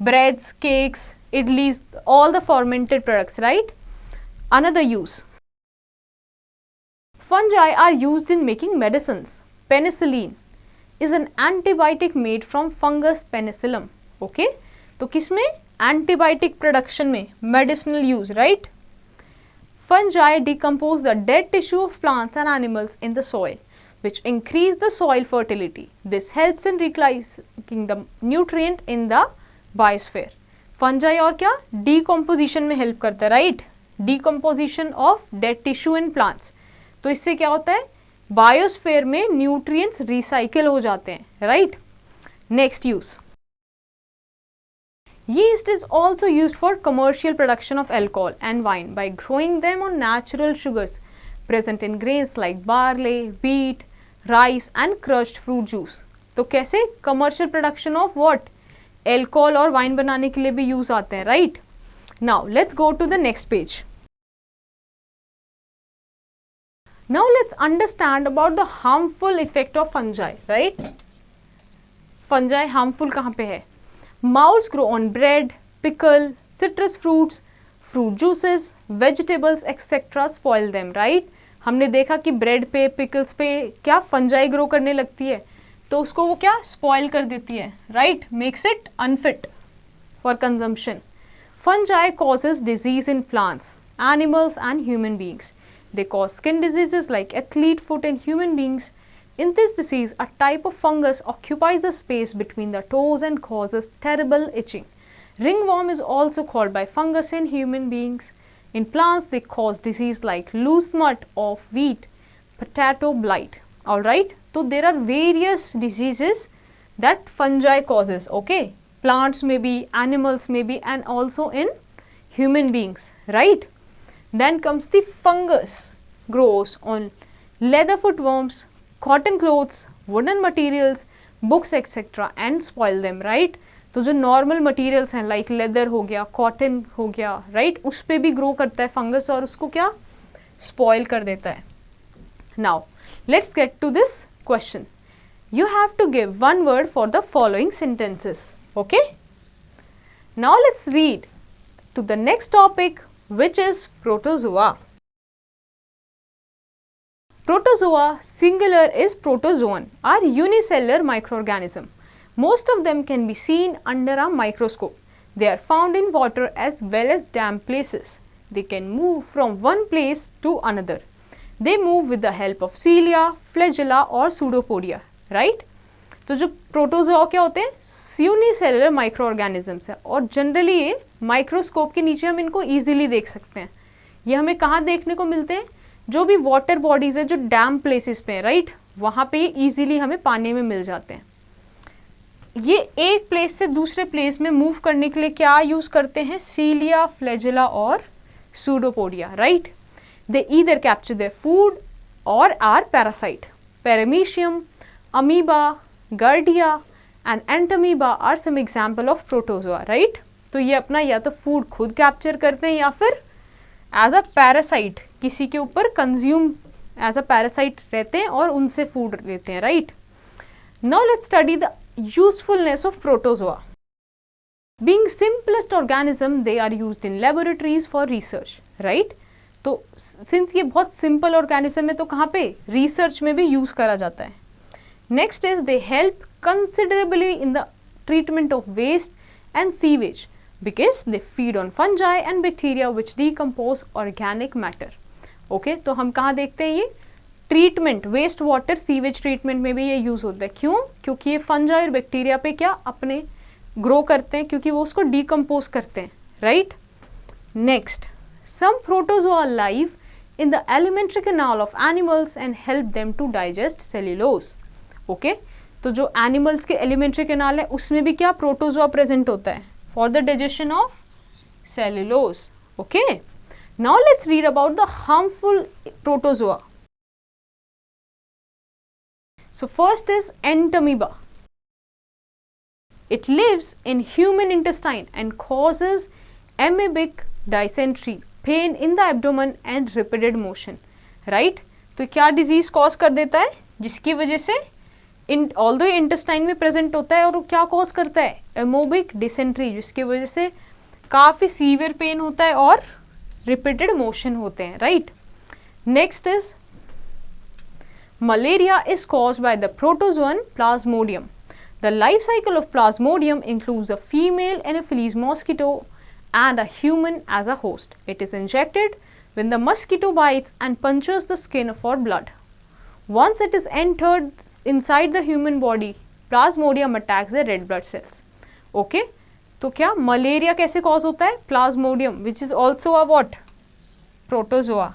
A: breads, cakes, idlis, all the fermented products, right. Another use, fungi are used in making medicines. Penicillin is an antibiotic made from fungus Penicillium. Okay, तो किसमें, antibiotic production में, medicinal use, right. Fungi decompose the dead tissue of plants and animals in the soil, which increase the soil fertility. This helps in recycling the nutrient in the biosphere. Fungi और क्या, decomposition में help करता है, right? Decomposition of dead tissue in plants. तो इससे क्या होता है, बायोस्फेयर में न्यूट्रिएंट्स रिसाइकिल हो जाते हैं, right. Next use, yeast is also used for commercial production of alcohol and wine by growing them on natural sugars present in grains like barley, wheat, rice and crushed fruit juice. तो कैसे, commercial production of what, alcohol और wine बनाने के लिए भी use आते हैं, right. Now let's go to the next page. Now let's understand about the harmful effect of fungi, right. Fungi harmful कहाँ पे है, molds grow on bread, pickle, citrus fruits, fruit juices, vegetables etc. spoil them, right. हमने देखा कि bread पे, pickles पे क्या fungi grow करने लगती है, तो उसको वो क्या स्पॉइल कर देती है, right. Makes it unfit for consumption. Fungi causes disease in plants, animals and human beings. They cause skin diseases like athlete foot in human beings. In this disease, a type of fungus occupies a space between the toes and causes terrible itching. Ringworm is also called by fungus in human beings. In plants, they cause disease like loose smut of wheat, potato blight. Alright, so there are various diseases that fungi causes, okay. Plants may be, animals may be, and also in human beings, right. Then comes the fungus, grows on leather footworms, cotton clothes, wooden materials, books etcetera and spoil them, right. तो जो normal materials हैं like leather हो गया, cotton हो गया, right, उस पर भी ग्रो करता है फंगस और उसको क्या स्पॉइल कर देता है. Now let's get to this question. You have to give one word for the following sentences. Okay, now let's read to the next topic which is protozoa. Protozoa, singular, is protozoan, are unicellular microorganism. Most of them can be seen under a microscope. They are found in water as well as damp places. They can move from one place to another. They move with the help of cilia, flagella और pseudopodia, right? तो जो protozoa क्या होते हैं, unicellular micro organisms है और generally ये microscope के नीचे हम इनको ईजिली देख सकते हैं. ये हमें कहाँ देखने को मिलते हैं, जो भी वाटर बॉडीज है जो डैम प्लेसेस पे है, राइट, वहाँ पे ये ईजिली हमें पानी में मिल जाते हैं. ये एक प्लेस से दूसरे प्लेस में मूव करने के लिए क्या यूज करते हैं, सीलिया, फ्लैजेला और pseudopodia, right. They either capture their food or are parasite. Paramecium, amoeba, giardia and entamoeba are some example of protozoa, right. तो ये अपना या तो फूड खुद कैप्चर करते हैं या फिर एज अ पैरासाइट किसी के ऊपर कंज्यूम एज अ पैरासाइट रहते हैं और उनसे फूड लेते हैं, right. Now let's study the usefulness of protozoa. Being simplest organism they are used in laboratories for research, right. तो सिंस ये बहुत सिंपल ऑर्गेनिज्म है तो कहाँ पे रिसर्च में भी यूज करा जाता है. Next is they help considerably in the treatment of waste and sewage because they feed on fungi and bacteria which decompose organic matter. Okay, तो हम कहाँ देखते हैं ये treatment, waste water sewage treatment में भी ये यूज़ होता है. क्यों? क्योंकि ये फंजाई और बैक्टीरिया पे क्या अपने ग्रो करते हैं क्योंकि वो उसको डिकम्पोज करते हैं, right. Next, some protozoa live in the alimentary canal of animals and help them to digest cellulose. Okay, तो जो एनिमल्स के एलिमेंट्री कैनाल है उसमें भी क्या प्रोटोजोआ प्रेजेंट होता है for the digestion of cellulose. Okay, now let's read about the harmful protozoa. So first is Entamoeba. It lives in human intestine and causes amoebic dysentery, pain in the abdomen and repeated motion, right. तो क्या disease cause कर देता है जिसकी वजह से although intestine में present होता है और वो क्या कॉज करता है, एमोबिक डिसेंट्री, जिसकी वजह से काफ़ी सीवियर पेन होता है और रिपीटेड मोशन होते हैं, right. Next is malaria is caused by the protozoan Plasmodium. The life cycle of Plasmodium includes the female Anopheles mosquito and a human as a host. It is injected when the mosquito bites and punctures the skin for blood. Once it is entered inside the human body, Plasmodium attacks the red blood cells. Okay? तो क्या malaria कैसे cause होता है, Plasmodium which is also a what, protozoa.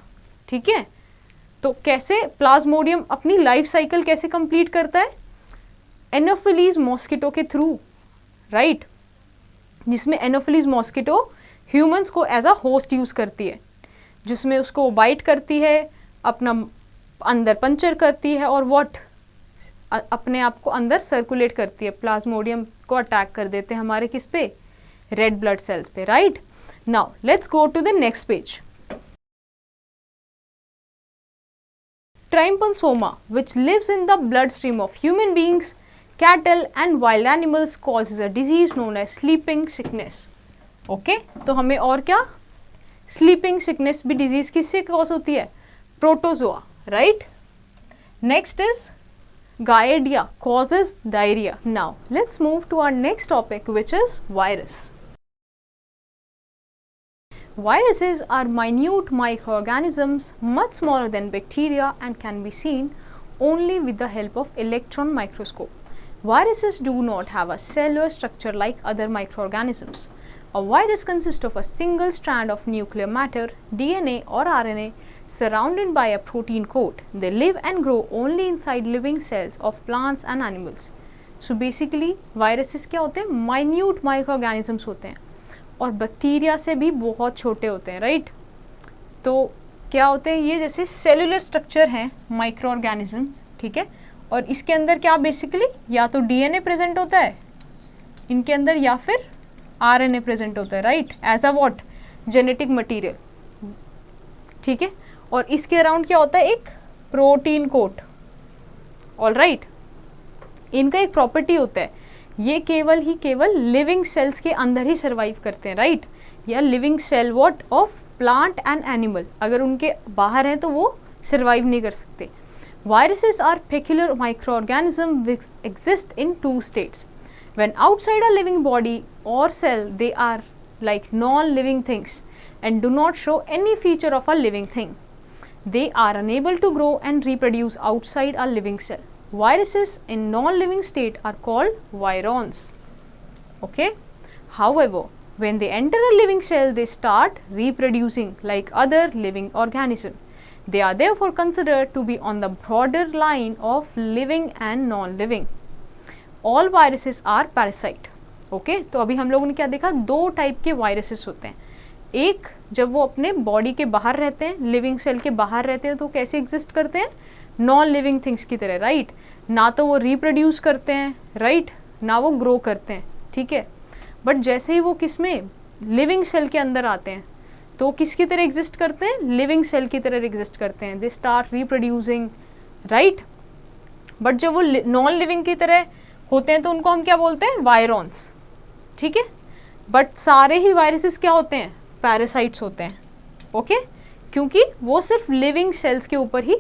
A: ठीक है, तो कैसे Plasmodium अपनी लाइफ साइकिल कैसे कंप्लीट करता है, एनोफिलीज मॉस्किटो के थ्रू, राइट, जिसमें एनोफिलीज मॉस्किटो ह्यूमंस को एज अ होस्ट यूज करती है, जिसमें उसको बाइट करती है, अपना अंदर पंचर करती है और व्हाट अपने आप को अंदर सर्कुलेट करती है. प्लाज्मोडियम को अटैक कर देते हैं हमारे किस पे, रेड ब्लड सेल्स पे, right. Now let's go to the next page. Trypanosoma, which lives in the bloodstream of human beings, cattle and wild animals, causes a disease known as sleeping sickness. Okay? तो हमें और क्या, sleeping sickness भी disease किससे cause होती है, protozoa, right? Next is Giardia, causes diarrhea. Now let's move to our next topic, which is virus. Viruses are minute microorganisms much smaller than bacteria and can be seen only with the help of electron microscope. Viruses do not have a cellular structure like other microorganisms. A virus consists of a single strand of nuclear matter, DNA or RNA, surrounded by a protein coat. They live and grow only inside living cells of plants and animals. So basically viruses क्या होते हैं, minute microorganisms होते हैं और bacteria से भी बहुत छोटे होते हैं, राइट. तो क्या होते हैं ये, जैसे सेलुलर स्ट्रक्चर हैं माइक्रो ऑर्गेनिज्म, ठीक है, और इसके अंदर क्या बेसिकली या तो डीएनए प्रेजेंट होता है इनके अंदर या फिर आरएनए प्रेजेंट होता है, right, as a what, genetic material. ठीक है, और इसके अराउंड क्या होता है, एक प्रोटीन कोट. ऑल राइट, इनका एक प्रॉपर्टी होता है, ये केवल लिविंग सेल्स के अंदर ही सर्वाइव करते हैं, राइट, या living cell what of plant and animal, अगर उनके बाहर हैं तो वो सर्वाइव नहीं कर सकते. Viruses are peculiar microorganisms which exist in two states. When outside a living body or cell, they are like non-living things and do not show any feature of a living thing. They are unable to grow and reproduce outside a living cell. Viruses in non-living state are called virons. Okay. However, when they enter a living cell, they start reproducing like other living organism. They are therefore considered to be on the broader line of living and non-living. All viruses are parasite. Okay. तो अभी हम लोगों ने क्या देखा, दो type के viruses होते हैं. एक जब वो अपने बॉडी के बाहर रहते हैं, लिविंग सेल के बाहर रहते हैं, तो कैसे एग्जिस्ट करते हैं, नॉन लिविंग थिंग्स की तरह, राइट. ना तो वो रिप्रोड्यूस करते हैं, राइट, ना वो ग्रो करते हैं, ठीक है. बट जैसे ही वो किस में, लिविंग सेल के अंदर आते हैं, तो किसकी तरह एग्जिस्ट करते हैं, लिविंग सेल की तरह एग्जिस्ट करते हैं. They start reproducing, right. But जब वो नॉन लिविंग की तरह होते हैं तो उनको हम क्या बोलते हैं, वायरॉन्स, ठीक है. बट सारे ही वायरसेस क्या होते हैं, पैरासाइट्स होते हैं. ओके. क्योंकि वो सिर्फ लिविंग सेल्स के ऊपर ही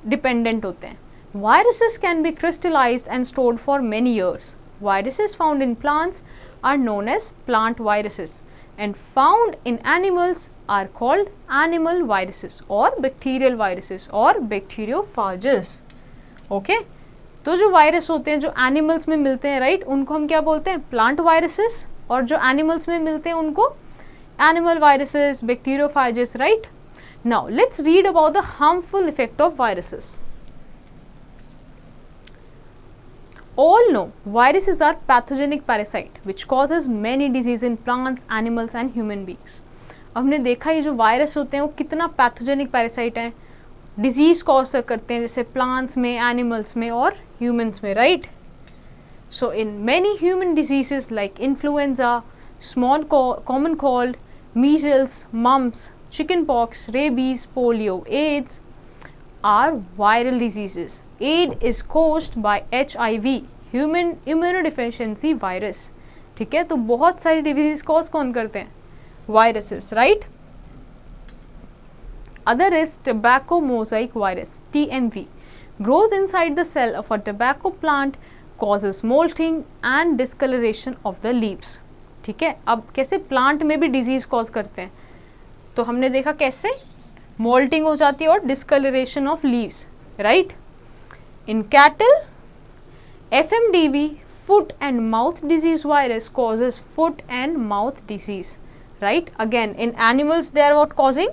A: डिपेंडेंट होते हैं. Viruses can be crystallized and stored for many years. Viruses found in plants are known as plant viruses and found in animals are called animal viruses or bacterial viruses or bacteriophages. Okay? तो जो virus होते हैं जो animals में मिलते हैं, right, उनको हम क्या बोलते हैं, प्लांट वायरसेस. और जो एनिमल्स में मिलते हैं उनको animal viruses, bacteriophages, right. Now let's read about the harmful effect of viruses. All know viruses are pathogenic parasite which causes many disease in plants, animals and human beings. हमने देखा ये जो वायरस होते हैं वो कितना पैथोजेनिक पैरासाइट हैं, disease cause करते हैं, जैसे प्लांट्स में, एनिमल्स में और ह्यूमंस में, right. So in many human diseases like influenza, small common cold, measles, mumps, chicken pox, rabies, polio, AIDS are viral diseases. AIDS is caused by HIV, human immunodeficiency virus. ठीक है. तो बहुत सारी disease cause कौन करते हैं, viruses, right. Other is tobacco mosaic virus, TMV, grows inside the cell of a tobacco plant, causes molting and discoloration of the leaves. ठीक है. अब कैसे प्लांट में भी डिजीज कॉज करते हैं, तो हमने देखा कैसे मोल्टिंग हो जाती है और discoloration of leaves, right. In cattle, FMDV, foot and mouth disease virus causes foot and mouth disease, right. Again in animals they are what causing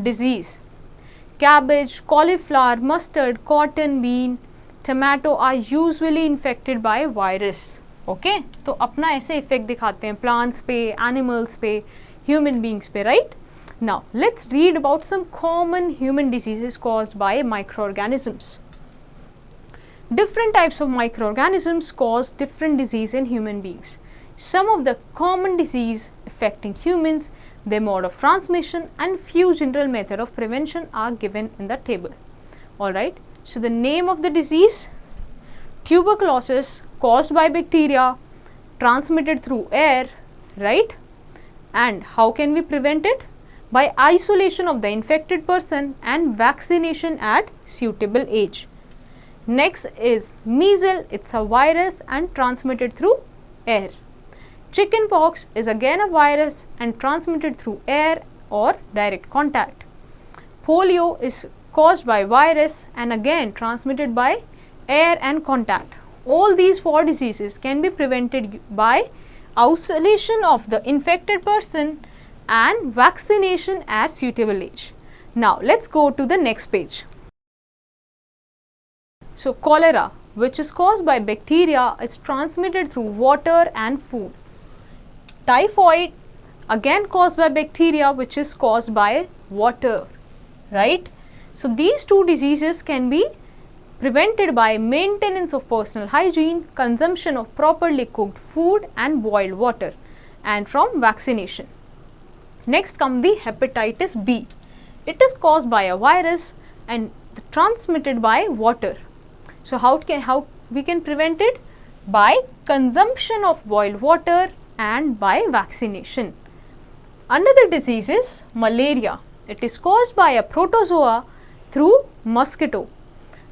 A: disease. Cabbage, cauliflower, mustard, cotton, bean, tomato are usually infected by virus. Okay. तो अपना ऐसे effect दिखाते हैं plants पे, animals पे, human beings पे, right. Now let's read about some common human diseases caused by microorganisms. Different types of microorganisms cause different disease in human beings. Some of the common disease affecting humans, their mode of transmission and few general method of prevention are given in the table. Alright, so the name of the disease, tuberculosis caused by bacteria transmitted through air, right. And how can we prevent it? By isolation of the infected person and vaccination at suitable age. Next is measles. It's a virus and transmitted through air. Chickenpox is again a virus and transmitted through air or direct contact. Polio is caused by virus and again transmitted by air and contact. All these four diseases can be prevented by isolation of the infected person and vaccination at suitable age. Now let's go to the next page. So cholera, which is caused by bacteria, is transmitted through water and food. Typhoid, again caused by bacteria, which is caused by water, right. So these two diseases can be prevented by maintenance of personal hygiene, consumption of properly cooked food and boiled water, and from vaccination. Next comes the hepatitis B. It is caused by a virus and transmitted by water. So how we can prevent it? By consumption of boiled water and by vaccination. Another disease is malaria. It is caused by a protozoa through mosquito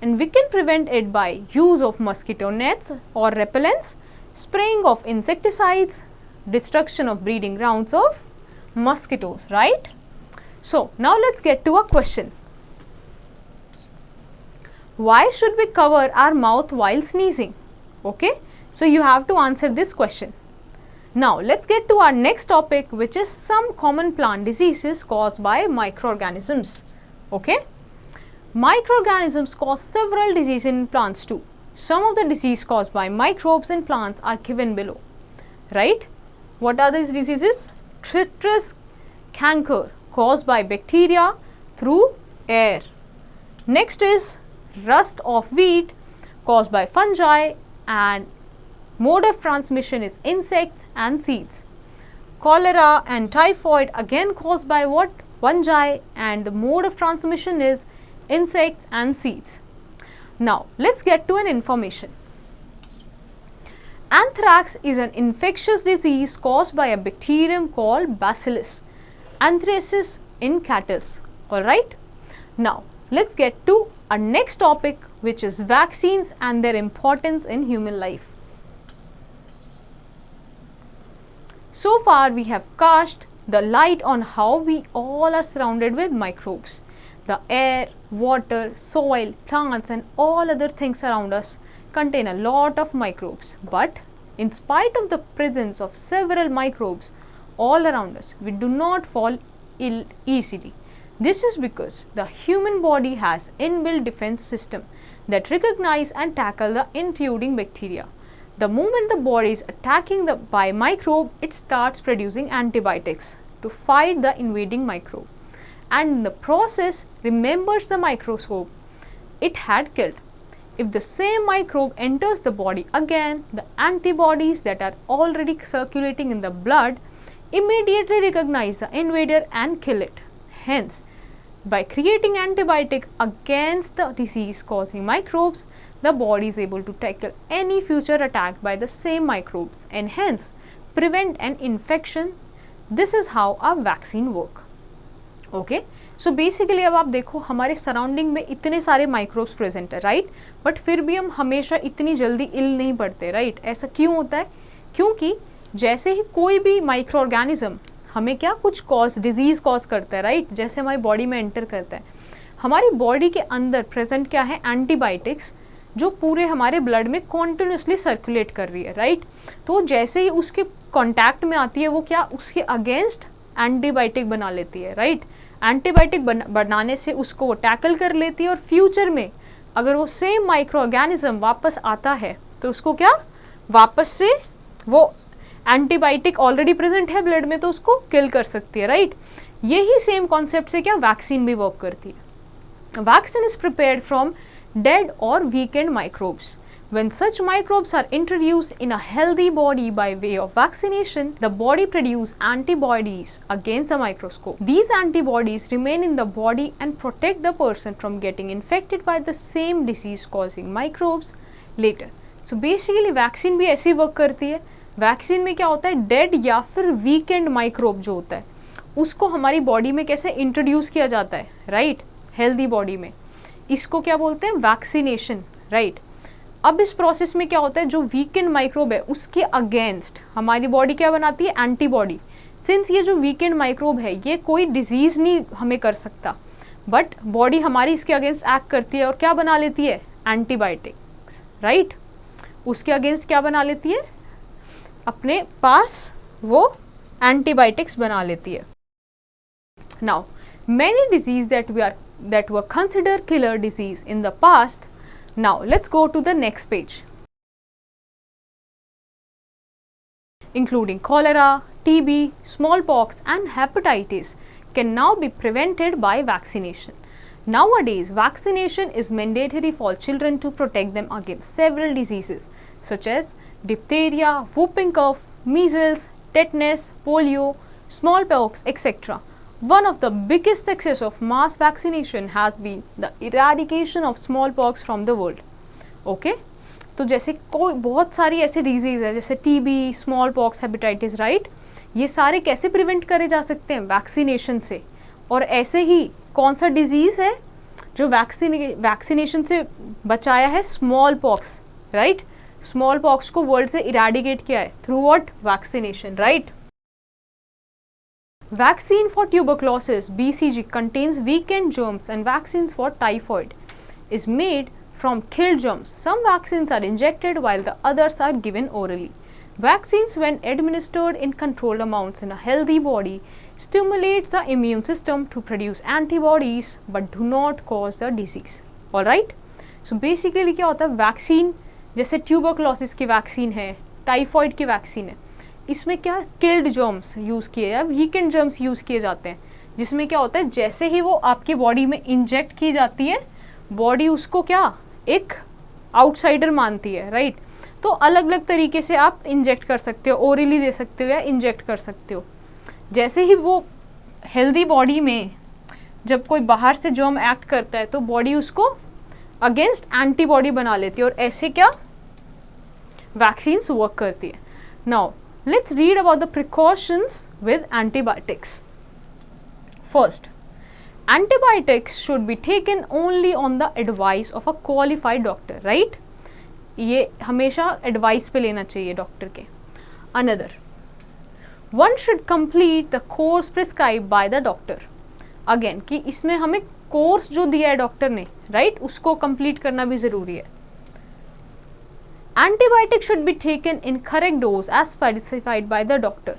A: and we can prevent it by use of mosquito nets or repellents, spraying of insecticides, destruction of breeding grounds of mosquitoes, right? So now let's get to a question. Why should we cover our mouth while sneezing? Okay, so you have to answer this question. Now let's get to our next topic, which is some common plant diseases caused by microorganisms. Okay, microorganisms cause several diseases in plants too. Some of the diseases caused by microbes in plants are given below, right? What are these diseases? Citrus canker caused by bacteria through air. Next is rust of wheat caused by fungi, and mode of transmission is insects and seeds. Cholera and typhoid again caused by what? Fungi, and the mode of transmission is insects and seeds. Now let's get to an information. Anthrax is an infectious disease caused by a bacterium called Bacillus anthracis in cattle. Alright, now let's get to our next topic, which is vaccines and their importance in human life. So far we have cast the light on how we all are surrounded with microbes. The air, water, soil, plants and all other things around us contain a lot of microbes. But in spite of the presence of several microbes all around us, we do not fall ill easily. This is because the human body has inbuilt defense system that recognize and tackle the intruding bacteria. The moment the body is attacking by microbe, it starts producing antibiotics to fight the invading microbe, and in the process remembers the microscope it had killed. If the same microbe enters the body again, the antibodies that are already circulating in the blood immediately recognize the invader and kill it. Hence, by creating antibiotic against the disease causing microbes, the body is able to tackle any future attack by the same microbes and hence prevent an infection. This is how a vaccine work. Okay, so basically अब आप देखो हमारे surrounding में इतने सारे microbes present है, right, but फिर भी हम हमेशा इतनी जल्दी इल नहीं पड़ते, राइट. ऐसा क्यों होता है? क्योंकि जैसे ही कोई भी माइक्रो ऑर्गेनिज्म हमें क्या कुछ डिजीज कॉज करता है, राइट, जैसे हमारी बॉडी में एंटर करता है, हमारी बॉडी के अंदर प्रेजेंट क्या है? एंटीबायोटिक्स, जो पूरे हमारे ब्लड में कॉन्टिन्यूसली सर्कुलेट कर रही है, राइट. तो जैसे ही उसके कॉन्टैक्ट में आती है वो क्या उसके अगेंस्ट एंटीबायोटिक बना लेती है, राइट. एंटीबायोटिक बनाने से उसको वो टैकल कर लेती है और फ्यूचर में अगर वो सेम माइक्रो ऑर्गेनिज्म वापस आता है तो उसको क्या वापस से वो एंटीबायोटिक ऑलरेडी प्रेजेंट है ब्लड में तो उसको किल कर सकती है, राइट. यही सेम कॉन्सेप्ट से क्या वैक्सीन भी वर्क करती है. Vaccine is prepared from dead or weakened microbes. When such microbes are introduced in a healthy body by way of vaccination, the body produces antibodies against the microscope. These antibodies remain in the body and protect the person from getting infected by the same disease causing microbes later. So basically vaccine भी ऐसी work करती है. Vaccine में क्या होता है? Dead या फिर वीकेंड माइक्रोब जो होता है उसको हमारी बॉडी में कैसे इंट्रोड्यूस किया जाता है, राइट, हेल्दी बॉडी में. इसको क्या बोलते हैं? Vaccination, right. अब इस प्रोसेस में क्या होता है? जो वीकेंड माइक्रोब है उसके अगेंस्ट हमारी बॉडी क्या बनाती है? एंटीबॉडी. सिंस ये जो वीकेंड माइक्रोब है ये कोई डिजीज नहीं हमें कर सकता, बट बॉडी हमारी इसके अगेंस्ट एक्ट करती है और क्या बना लेती है? Antibiotics, right. उसके अगेंस्ट क्या बना लेती है? अपने पास वो एंटीबायोटिक्स बना लेती है. Now many diseases that were considered killer disease in the past. Now let's go to the next page. Including cholera, TB, smallpox and hepatitis can now be prevented by vaccination. Nowadays, vaccination is mandatory for children to protect them against several diseases such as diphtheria, whooping cough, measles, tetanus, polio, smallpox, etc. One of the biggest success of mass vaccination has been the eradication of smallpox from the world. Okay? तो जैसे कोई बहुत सारी ऐसी disease है जैसे TB, small pox, hepatitis, right, ये सारे कैसे प्रिवेंट करे जा सकते हैं? वैक्सीनेशन से. और ऐसे ही कौन सा डिजीज़ है जो वैक्सीनेशन से बचाया है small pox, right. Small pox को वर्ल्ड से इरेडिकेट किया है through what, vaccination, right. Vaccine for tuberculosis (BCG) contains weakened germs, and vaccines for typhoid is made from killed germs. Some vaccines are injected while the others are given orally. Vaccines, when administered in controlled amounts in a healthy body, stimulates the immune system to produce antibodies but do not cause the disease. Alright? So basically क्या होता है, vaccine जैसे tuberculosis की vaccine है, typhoid की vaccine है, इसमें क्या किल्ड जर्म्स यूज़ किए या वीकेंड जर्म्स यूज़ किए जाते हैं, जिसमें क्या होता है जैसे ही वो आपकी बॉडी में इंजेक्ट की जाती है, बॉडी उसको क्या एक आउटसाइडर मानती है, राइट। तो अलग अलग तरीके से आप इंजेक्ट कर सकते हो, ओरली दे सकते हो या इंजेक्ट कर सकते हो। जैसे ही वो हेल्दी बॉडी में जब कोई बाहर से जर्म एक्ट करता है तो बॉडी उसको अगेंस्ट एंटीबॉडी बना लेती है, और ऐसे क्या वैक्सीन्स वर्क करती है। Now let's read about the precautions with antibiotics. First, antibiotics should be taken only on the advice of a qualified doctor, right? ये हमेशा एडवाइस पे लेना चाहिए डॉक्टर के। Another, one should complete the course prescribed by the doctor. Again कि इसमें हमें course जो दिया है डॉक्टर ने, राइट, उसको कंप्लीट करना भी ज़रूरी है। Antibiotics should be taken in correct dose as specified by the doctor.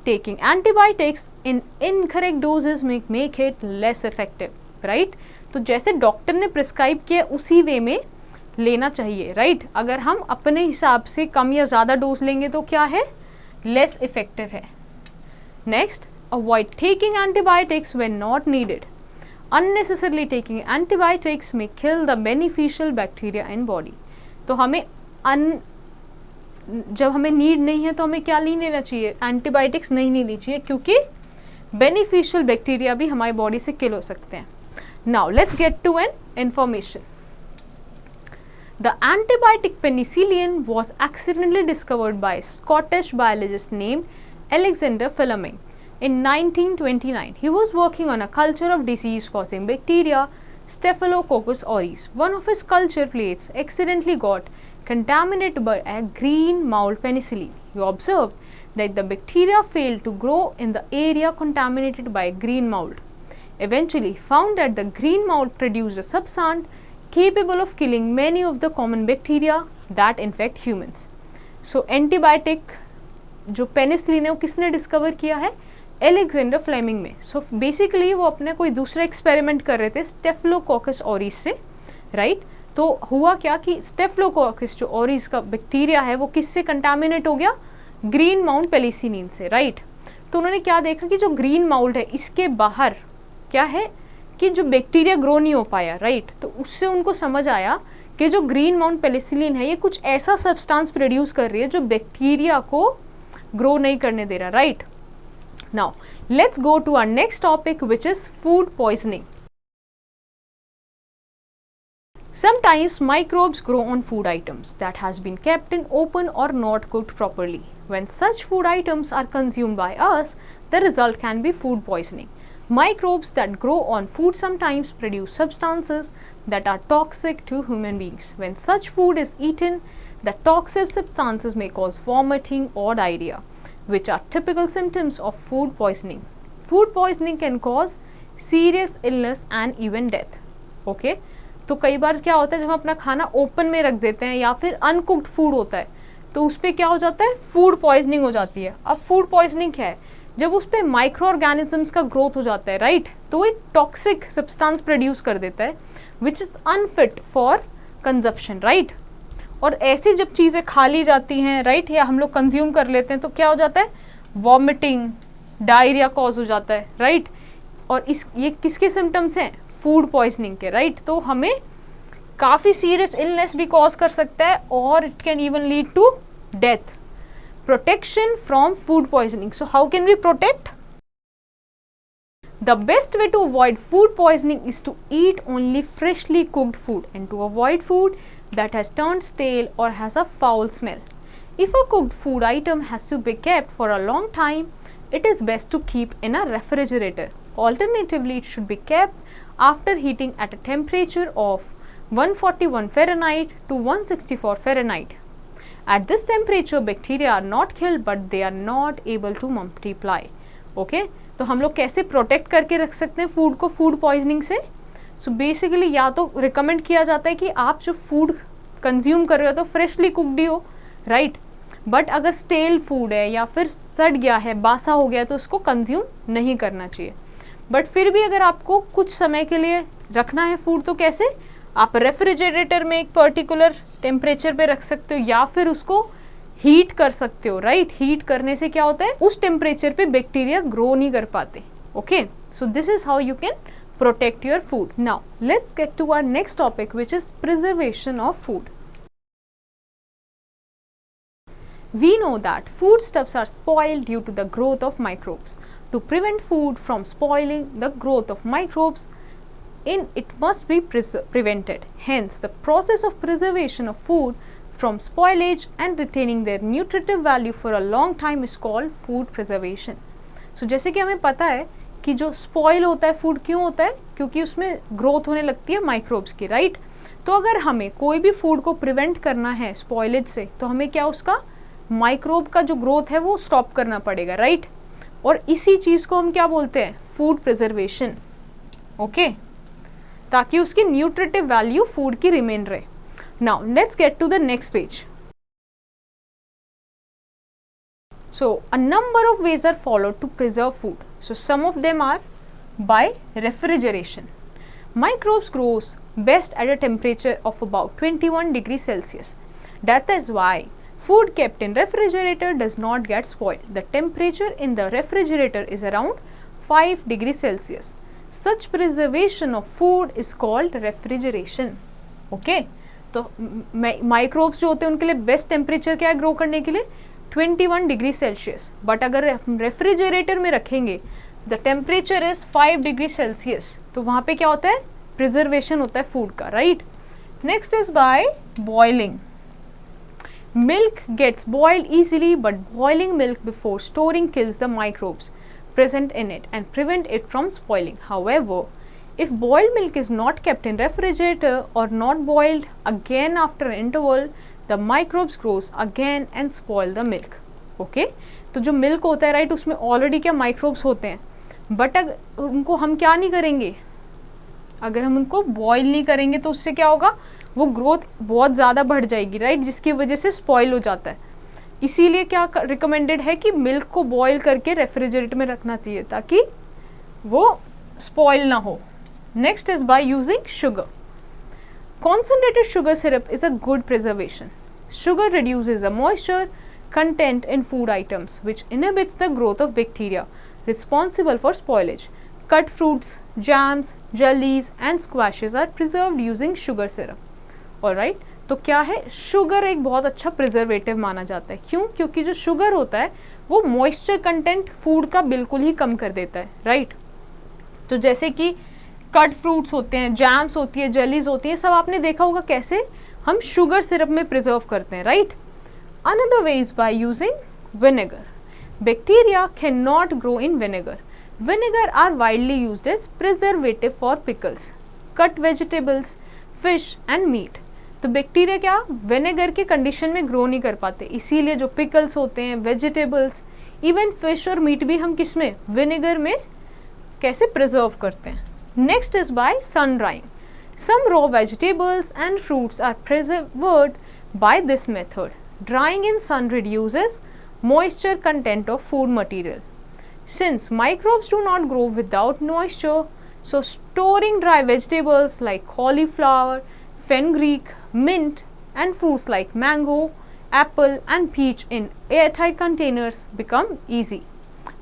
A: Taking antibiotics in incorrect doses make it less effective, right? तो जैसे डॉक्टर ने प्रिस्क्राइब किया उसी वे में लेना चाहिए, राइट। अगर हम अपने हिसाब से कम या ज़्यादा डोज लेंगे तो क्या है, लेस इफेक्टिव है। Next, avoid taking antibiotics when not needed. Unnecessarily taking antibiotics may kill the beneficial bacteria in body. तो हमें जब हमें नीड नहीं है तो हमें क्या नहीं लेना चाहिए, एंटीबायोटिक्स नहीं लेनी चाहिए, क्योंकि बेनिफिशियल बैक्टीरिया भी हमारी बॉडी से किल हो सकते हैं। Now let's get to an information. The antibiotic penicillin was accidentally discovered by Scottish biologist named Alexander Fleming in 1929. He was working on a culture of disease-causing bacteria, Staphylococcus aureus. One of his culture plates accidentally got contaminated by a green-mould penicillin. He observed that the bacteria failed to grow in the area contaminated by green mould. Eventually found that the green mould produced a substance capable of killing many of the common bacteria that infect humans. So antibiotic जो penicillin है वो किसने discover किया है, Alexander Fleming में। So basically वो अपने कोई दूसरा एक्सपेरिमेंट कर रहे थे स्टेफिलोकोकस ऑरिस से, राइट। तो हुआ क्या कि स्टेफिलोकोकस जो ऑरिस का बैक्टीरिया है वो किससे कंटामिनेट हो गया, ग्रीन माउंट पेनिसिलिन से, राइट। तो उन्होंने क्या देखा कि जो ग्रीन माउल्ड है इसके बाहर क्या है कि जो बैक्टीरिया ग्रो नहीं हो पाया, राइट। तो उससे उनको समझ आया कि जो ग्रीन माउंट पेनिसिलिन है ये कुछ ऐसा सब्सटेंस प्रोड्यूस कर रही है जो बैक्टीरिया को ग्रो नहीं करने दे रहा, right. Now, let's go to our next topic, which is food poisoning. Sometimes microbes grow on food items that has been kept in open or not cooked properly. When such food items are consumed by us, the result can be food poisoning. Microbes that grow on food sometimes produce substances that are toxic to human beings. When such food is eaten, the toxic substances may cause vomiting or diarrhea, which are typical symptoms of food poisoning. Food poisoning can cause serious illness and even death. Okay? तो कई बार क्या होता है जब हम अपना खाना open में रख देते हैं या फिर अनकुक्ड फूड होता है तो उस पर क्या हो जाता है, फूड पॉइजनिंग हो जाती है। अब फूड पॉइजनिंग क्या है, जब उस पर माइक्रो ऑर्गेनिजम्स का ग्रोथ हो जाता है, राइट। तो वो एक टॉक्सिक सब्सटेंस प्रोड्यूस कर देता है which is unfit for consumption, right. और ऐसी जब चीज़ें खा ली जाती हैं, राइट, या हम लोग कंज्यूम कर लेते हैं तो क्या हो जाता है, वॉमिटिंग, डायरिया कॉज हो जाता है, राइट। और ये किसके सिम्टम्स हैं, फूड पॉइजनिंग के, राइट। तो हमें काफ़ी सीरियस इलनेस भी कॉज कर सकता है और it can even lead to death. Protection from food poisoning. So how can we protect? The best way to avoid food poisoning is to eat only freshly cooked food and to avoid food that has turned stale or has a foul smell. If a cooked food item has to be kept for a long time, it is best to keep in a refrigerator. Alternatively, it should be kept after heating at a temperature of 141 Fahrenheit to 164 Fahrenheit. At this temperature bacteria are not killed but they are not able to multiply. Okay? तो हम लोग कैसे protect करके रख सकते हैं food को food poisoning से? सो बेसिकली या तो रिकमेंड किया जाता है कि आप जो फूड कंज्यूम कर रहे हो तो फ्रेशली कुकड ही हो, राइट? बट अगर स्टेल फूड है या फिर सड़ गया है, बासा हो गया है, तो उसको कंज्यूम नहीं करना चाहिए. बट फिर भी अगर आपको कुछ समय के लिए रखना है फूड तो कैसे? आप रेफ्रिजरेटर में एक पर्टिकुलर टेम्परेचर पे रख सकते हो या फिर उसको हीट कर सकते हो, राइट? हीट करने से क्या होता है, उस टेम्परेचर पे बैक्टीरिया ग्रो नहीं कर पाते. Okay, so this is how you can protect your food. Now let's get to our next topic, which is preservation of food. We know that foodstuffs are spoiled due to the growth of microbes. To prevent food from spoiling, the growth of microbes it must be prevented. Hence, the process of preservation of food from spoilage and retaining their nutritive value for a long time is called food preservation. So, जैसे कि हमें पता है कि जो spoil होता है food क्यों होता है? क्योंकि उसमें ग्रोथ होने लगती है माइक्रोब्स की, राइट? तो अगर हमें कोई भी फूड को प्रिवेंट करना है स्पॉइलेज से तो हमें क्या उसका माइक्रोब का जो ग्रोथ है वो स्टॉप करना पड़ेगा, राइट? और इसी चीज़ को हम क्या बोलते हैं? Food preservation. ओके, ताकि उसकी न्यूट्रिटिव वैल्यू फूड की रिमेन रहे. Now let's get to the next page. So a number of ways are followed to preserve food. So some of them are by refrigeration. Microbes grows best at a temperature of about 21 degrees Celsius. That is why food kept in refrigerator does not get spoiled. The temperature in the refrigerator is around 5 degrees Celsius. Such preservation of food is called refrigeration. Okay? तो microbes जो होते हैं उनके लिए best temperature क्या है grow करने के लिए? 21 डिग्री सेल्सियस. बट अगर हम रेफ्रिजरेटर में रखेंगे the temperature is 5 degree Celsius, तो वहाँ पे क्या होता है? प्रिजर्वेशन होता है फूड का, right? Next is by boiling. Milk gets boiled easily but boiling milk before storing kills the microbes present in it and prevent it from spoiling. However, if boiled milk is not kept in refrigerator or not boiled again after an interval, the microbes grows again and spoil the milk. Okay? तो जो milk होता है, right, उसमें already क्या microbes होते हैं, but अगर उनको हम क्या नहीं करेंगे, अगर हम उनको बॉयल नहीं करेंगे तो उससे क्या होगा? वो ग्रोथ बहुत ज़्यादा बढ़ जाएगी, राइट, जिसकी वजह से स्पॉइल हो जाता है. इसीलिए क्या रिकमेंडेड है कि मिल्क को बॉईल करके रेफ्रिजरेटर में रखना चाहिए ताकि वो स्पॉइल ना हो. Next is by using sugar. Concentrated sugar syrup is a good preservation. Sugar reduces the moisture content in food items which inhibits the growth of bacteria responsible for spoilage. Cut fruits, jams, jellies and squashes are preserved using sugar syrup. Alright? तो क्या है? Sugar एक बहुत अच्छा preservative माना जाता है. क्यों? क्योंकि जो शुगर होता है वो मॉइस्चर कंटेंट फूड का बिल्कुल ही कम कर देता है, राइट? तो जैसे कि कट फ्रूट्स होते हैं, जैम्स होती है, जेलीज होती है, सब आपने देखा होगा कैसे हम शुगर सिरप में प्रिजर्व करते हैं, right? Another way is by using vinegar. Bacteria can not grow in vinegar. Vinegar are widely used as preservative for pickles, cut vegetables, fish and meat. तो बैक्टीरिया क्या विनेगर के condition में grow नहीं कर पाते, इसीलिए जो पिकल्स होते हैं, वेजिटेबल्स, इवन फिश और मीट भी हम किस में? विनेगर में कैसे प्रिजर्व करते हैं. Next is by sun drying. Some raw vegetables and fruits are preserved by this method. Drying in sun reduces moisture content of food material. Since microbes do not grow without moisture, so storing dry vegetables like cauliflower, fenugreek, mint and fruits like mango, apple and peach in airtight containers become easy.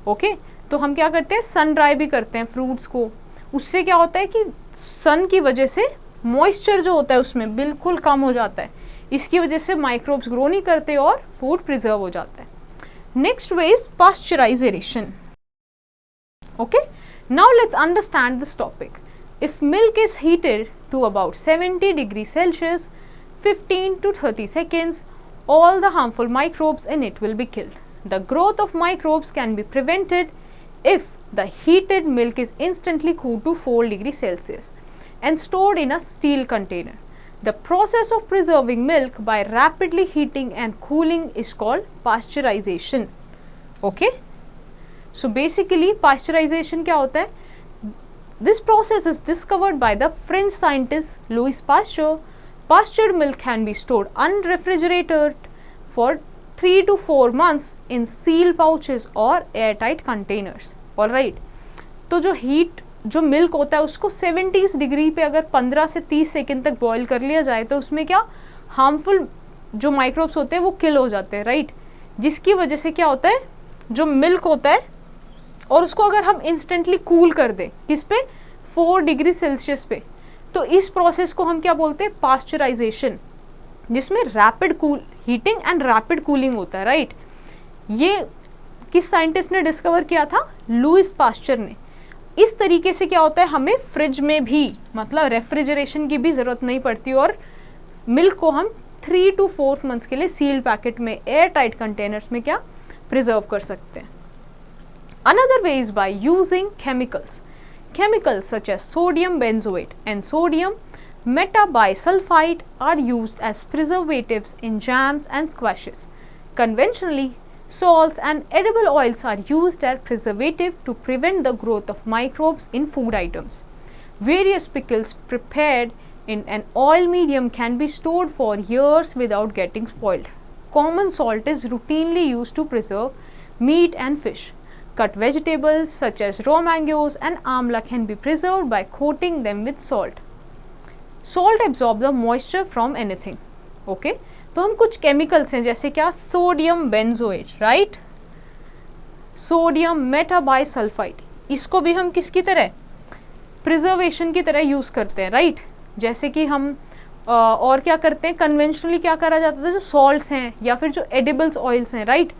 A: Okay? तो हम क्या करते हैं? Sun dry भी करते हैं fruits को. उससे क्या होता है कि सन की वजह से मॉइस्चर जो होता है उसमें बिल्कुल कम हो जाता है. इसकी वजह से माइक्रोब्स ग्रो नहीं करते और फूड प्रिजर्व हो जाता है. Next way is pasteurization. Okay, now let's understand this topic. If milk is heated to about 70 degrees Celsius, 15 to 30 seconds, all the harmful microbes in it will be killed. The growth of microbes can be prevented if The heated milk is instantly cooled to 4 degrees Celsius and stored in a steel container. The process of preserving milk by rapidly heating and cooling is called pasteurization. Okay? So basically pasteurization क्या होता है? This process is discovered by the French scientist Louis Pasteur. Pastured milk can be stored unrefrigerated for 3 to 4 months in sealed pouches or airtight containers. Alright. तो जो milk होता है उसको 70 degree पे अगर 15 से 30 सेकेंड तक बॉईल कर लिया जाए तो उसमें क्या हार्मफुल जो माइक्रोब्स होते हैं वो किल हो जाते हैं, राइट? जिसकी वजह से क्या होता है, जो मिल्क होता है और उसको अगर हम इंस्टेंटली कूल कर दें किस पे, 4 डिग्री सेल्सियस पे, तो इस प्रोसेस को हम क्या बोलते हैं, पास्चराइजेशन, जिसमें rapid cool heating and rapid cooling होता है, राइट? ये किस साइंटिस्ट ने डिस्कवर किया था? लुइस पास्चर ने। इस तरीके से क्या होता है, हमें फ्रिज में भी मतलब रेफ्रिजरेशन की भी ज़रूरत नहीं पड़ती और मिल्क को हम 3 to 4 मंथ्स के लिए सील्ड पैकेट में एयर टाइट कंटेनर्स में क्या प्रिजर्व कर सकते हैं. Another way is by using chemicals. Chemicals such as sodium benzoate and sodium metabisulfite are used as preservatives in jams and squashes. Conventionally, salts and edible oils are used as preservative to prevent the growth of microbes in food items. Various pickles prepared in an oil medium can be stored for years without getting spoiled. Common salt is routinely used to preserve meat and fish. Cut vegetables such as raw mangoes and amla can be preserved by coating them with salt. Salt absorbs the moisture from anything. Okay? तो हम कुछ chemicals हैं जैसे क्या, sodium benzoate, right, sodium metabisulphide, इसको भी हम किसकी तरह, प्रिजर्वेशन की तरह यूज़ करते हैं, राइट? जैसे कि हम और क्या करते हैं, कन्वेंशनली क्या करा जाता था, जो सॉल्ट्स हैं या फिर जो एडिबल्स ऑयल्स हैं, राइट,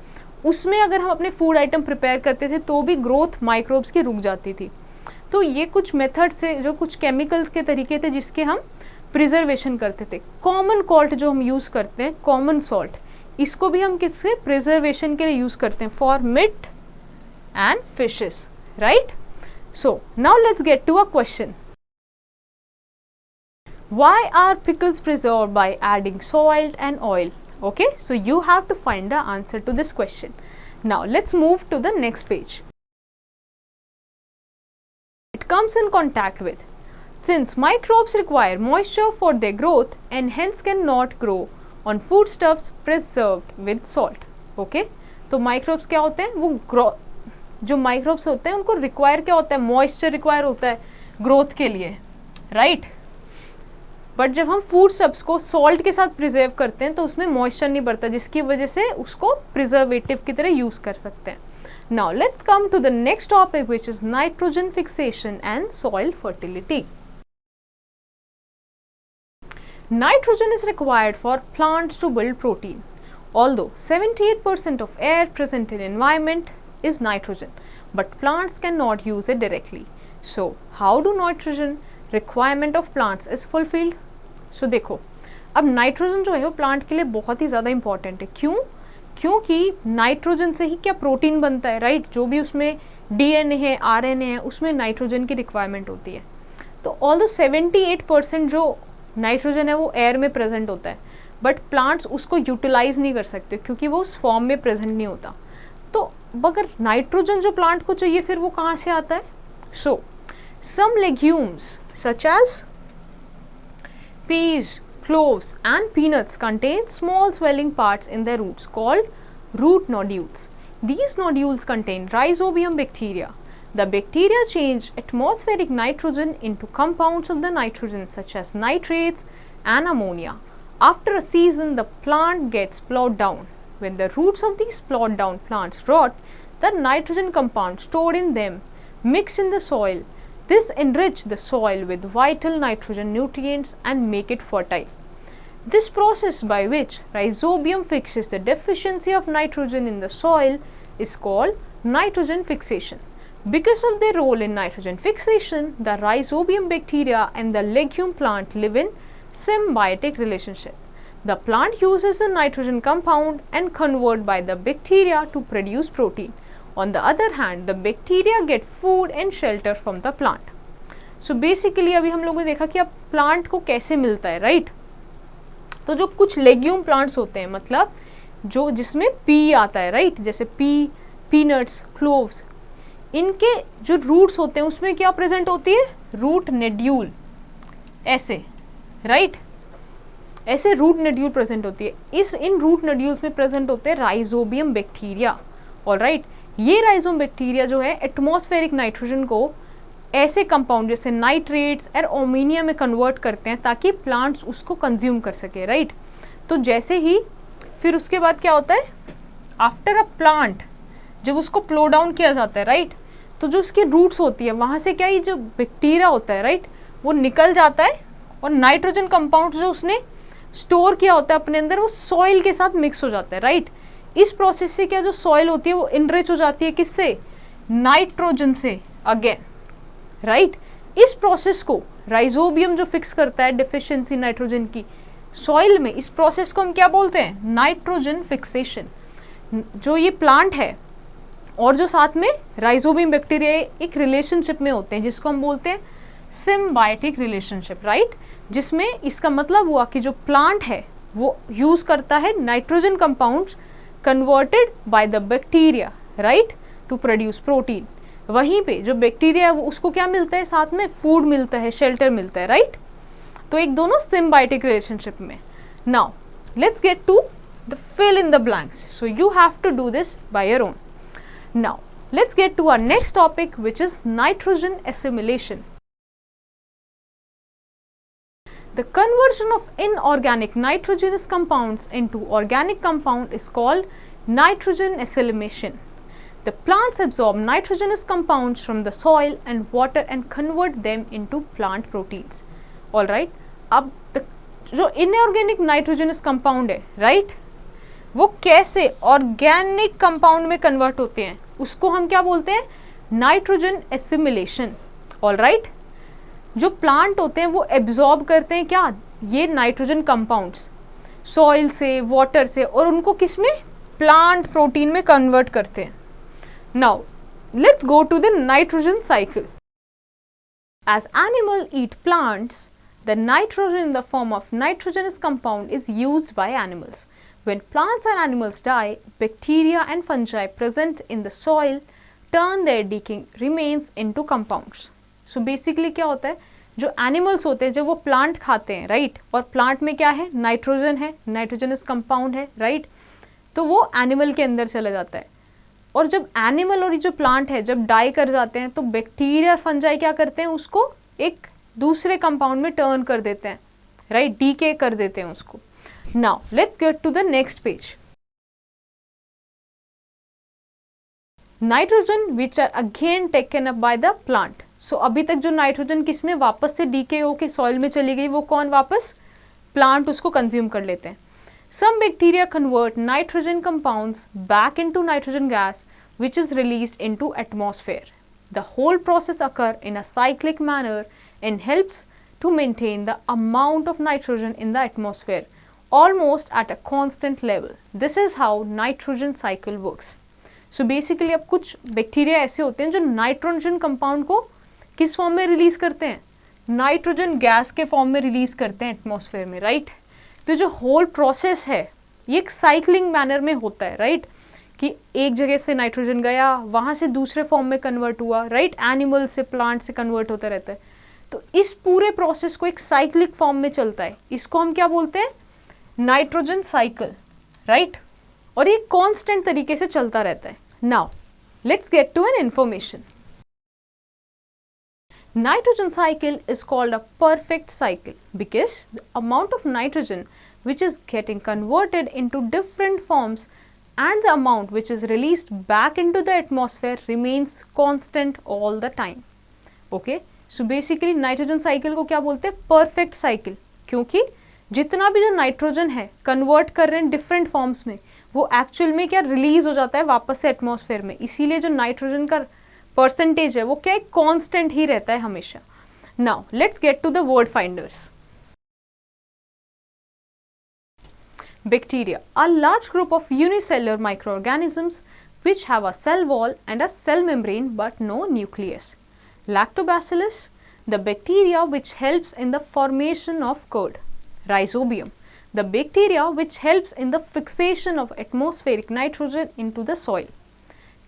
A: उसमें अगर हम अपने फूड आइटम प्रिपेयर करते थे तो भी ग्रोथ माइक्रोब्स की रुक जाती थी. तो ये कुछ मेथड से, जो कुछ केमिकल्स के तरीके थे जिसके हम प्रिजर्वेशन करते थे. कॉमन सॉल्ट जो हम यूज़ करते हैं, कॉमन सॉल्ट, इसको भी हम किससे प्रिजर्वेशन के लिए यूज़ करते हैं, for meat and fishes, right? So now let's get to a question. Why are pickles preserved by adding salt and oil? Okay, so you have to find the answer to this question. Now let's move to the next page. It comes in contact with, since microbes require moisture for their growth and hence cannot grow on foodstuffs preserved with salt. Okay, तो microbes क्या होते हैं, वो जो microbes होते हैं उनको require क्या होता है, moisture require होता है growth के लिए, right? बट जब हम फूड सब्स को सॉल्ट के साथ प्रिजर्व करते हैं तो उसमें मॉइस्चर नहीं बढ़ता, जिसकी वजह से उसको प्रिजर्वेटिव की तरह यूज कर सकते हैं. Now let's come to the next topic which is nitrogen fixation and soil fertility. Nitrogen is required for plants to build protein. Although 78% of air present in environment is nitrogen, but plants cannot use it directly. So how do nitrogen requirement of plants is fulfilled? So देखो, अब nitrogen जो है वो plant के लिए बहुत ही ज़्यादा important है. क्यों? क्योंकि नाइट्रोजन से ही क्या प्रोटीन बनता है, राइट? जो भी उसमें डीएनए है, आरएनए है, उसमें नाइट्रोजन की रिक्वायरमेंट होती है. तो ऑल्दो 78% जो नाइट्रोजन है वो एयर में प्रेजेंट होता है, बट प्लांट्स उसको यूटिलाइज नहीं कर सकते क्योंकि वो उस फॉर्म में प्रेजेंट नहीं होता. तो अगर नाइट्रोजन जो प्लांट को चाहिए फिर वो कहाँ से आता है? सो some legumes such as peas, cloves and peanuts contain small swelling parts in their roots called root nodules. These nodules contain rhizobium bacteria. The bacteria change atmospheric nitrogen into compounds of the nitrogen such as nitrates and ammonia. After a season, the plant gets plowed down. When the roots of these plowed down plants rot, the nitrogen compounds stored in them mix in the soil. This enrich the soil with vital nitrogen nutrients and make it fertile. This process by which rhizobium fixes the deficiency of nitrogen in the soil is called nitrogen fixation. Because of their role in nitrogen fixation, the rhizobium bacteria and the legume plant live in symbiotic relationship. The plant uses the nitrogen compound and convert by the bacteria to produce protein. On the other hand, the bacteria get food and shelter from the plant. So basically अभी हम लोगों ने देखा कि अब plant को कैसे मिलता है, राइट? तो जो कुछ लेग्यूम प्लांट्स होते हैं, मतलब जो जिसमें पी आता है, राइट, जैसे पी, पीनट्स, क्लोव्स, इनके जो रूट्स होते हैं उसमें क्या प्रेजेंट होती है? रूट नेड्यूल, ऐसे, राइट, ऐसे रूट नेड्यूल प्रेजेंट होती है। इन रूट नेड्यूल्स में प्रेजेंट होते हैं राइजोबियम बैक्टीरिया, ऑलराइट। ये राइजोम बैक्टीरिया जो है एटमॉस्फेरिक नाइट्रोजन को ऐसे कंपाउंड जैसे नाइट्रेट्स और अमोनिया में कन्वर्ट करते हैं ताकि प्लांट्स उसको कंज्यूम कर सके, राइट। तो जैसे ही फिर उसके बाद क्या होता है, आफ्टर अ प्लांट जब उसको प्लो डाउन किया जाता है, राइट, तो जो उसकी रूट्स होती है वहाँ से क्या ये जो बैक्टीरिया होता है, राइट, वो निकल जाता है और नाइट्रोजन कंपाउंड जो उसने स्टोर किया होता है अपने अंदर वो सॉइल के साथ मिक्स हो जाता है, राइट। इस प्रोसेस से क्या जो सॉइल होती है वो इनरिच हो जाती है, किससे? नाइट्रोजन से अगेन, राइट। इस प्रोसेस को राइजोबियम जो फिक्स करता है डिफिशिएंसी नाइट्रोजन की सॉइल में, इस प्रोसेस को हम क्या बोलते हैं? Nitrogen fixation. जो ये प्लांट है और जो साथ में राइजोबियम बैक्टीरिया एक रिलेशनशिप में होते हैं जिसको हम बोलते हैं सिम्बायोटिक रिलेशनशिप, राइट, जिसमें इसका मतलब हुआ कि जो प्लांट है वो यूज करता है nitrogen compounds converted by the bacteria, right, to produce protein. वहीं पे जो बैक्टीरिया है वो उसको क्या मिलता है? साथ में फूड मिलता है, शेल्टर मिलता है, राइट। तो एक दोनों सिम्बायोटिक रिलेशनशिप में। Now let's get to the fill in the blanks, so you have to do this by your own. Now let's get to our next topic which is nitrogen assimilation. The conversion of inorganic nitrogenous compounds into organic compound is called nitrogen assimilation. The plants absorb nitrogenous compounds from the soil and water and convert them into plant proteins. All right. अब जो inorganic nitrogenous compound है, right, वो कैसे organic compound में convert होते हैं उसको हम क्या बोलते हैं? Nitrogen assimilation. All right. जो प्लांट होते हैं वो एब्जॉर्ब करते हैं क्या? ये नाइट्रोजन कंपाउंड्स सॉइल से, वाटर से, और उनको किस में? प्लांट प्रोटीन में कन्वर्ट करते हैं। Now let's go to the nitrogen cycle. As animal eat plants, the nitrogen in the form of nitrogenous compound is used by animals. When plants and animals die, bacteria and fungi present in the soil turn their decaying remains into compounds. So basically क्या होता है, जो animals होते हैं जब वो plant खाते हैं, राइट, और प्लांट में क्या है? नाइट्रोजन है, नाइट्रोजनस कंपाउंड है, राइट, तो वो एनिमल के अंदर चला जाता है। और जब एनिमल और ये जो प्लांट है जब डाई कर जाते हैं तो बैक्टीरिया फंजाई क्या करते हैं? उसको एक दूसरे कंपाउंड में टर्न कर देते हैं, राइट, डीके कर देते हैं उसको। Now let's get to the next page. Nitrogen which are again taken up by the plant. So अभी तक जो नाइट्रोजन किसमें वापस से डीके होके सॉइल में चली गई, वो कौन वापस? प्लांट उसको कंज्यूम कर लेते हैं। Some bacteria convert nitrogen compounds back into nitrogen gas which is released into atmosphere. The whole process occur in a cyclic manner and helps to maintain the amount of nitrogen in the atmosphere almost at a constant level. This is how nitrogen cycle works. So basically अब कुछ bacteria ऐसे होते हैं जो nitrogen compound को किस form में release करते हैं? नाइट्रोजन गैस के फॉर्म में रिलीज करते हैं एटमॉस्फेयर में, राइट। तो जो होल प्रोसेस है ये एक साइक्लिंग मैनर में होता है, राइट, कि एक जगह से नाइट्रोजन गया, वहाँ से दूसरे फॉर्म में कन्वर्ट हुआ, राइट, एनिमल से प्लांट से कन्वर्ट होता रहता है। तो इस पूरे प्रोसेस को एक साइक्लिक फॉर्म में चलता है, इसको हम क्या बोलते हैं? नाइट्रोजन साइकिल, राइट, और ये कांस्टेंट तरीके से चलता रहता है। Now let's get to an information. Nitrogen cycle is called a perfect cycle because the amount of nitrogen which is getting converted into different forms and the amount which is released back into the atmosphere remains constant all the time. Okay, so basically nitrogen cycle को क्या बोलते हैं? perfect cycle, क्योंकि जितना भी जो nitrogen है convert कर रहे हैं डिफरेंट फॉर्म्स में, वो एक्चुअल में क्या रिलीज हो जाता है वापस से एटमॉस्फेयर में। इसीलिए जो नाइट्रोजन का परसेंटेज है वो क्या एक कांस्टेंट ही रहता है हमेशा। Now let's get to the word finders. Bacteria, a large group of unicellular microorganisms which have a cell wall and a cell membrane but no nucleus. Lactobacillus, the bacteria which helps in the formation of curd. Rhizobium, the bacteria which helps in the fixation of atmospheric nitrogen into the soil.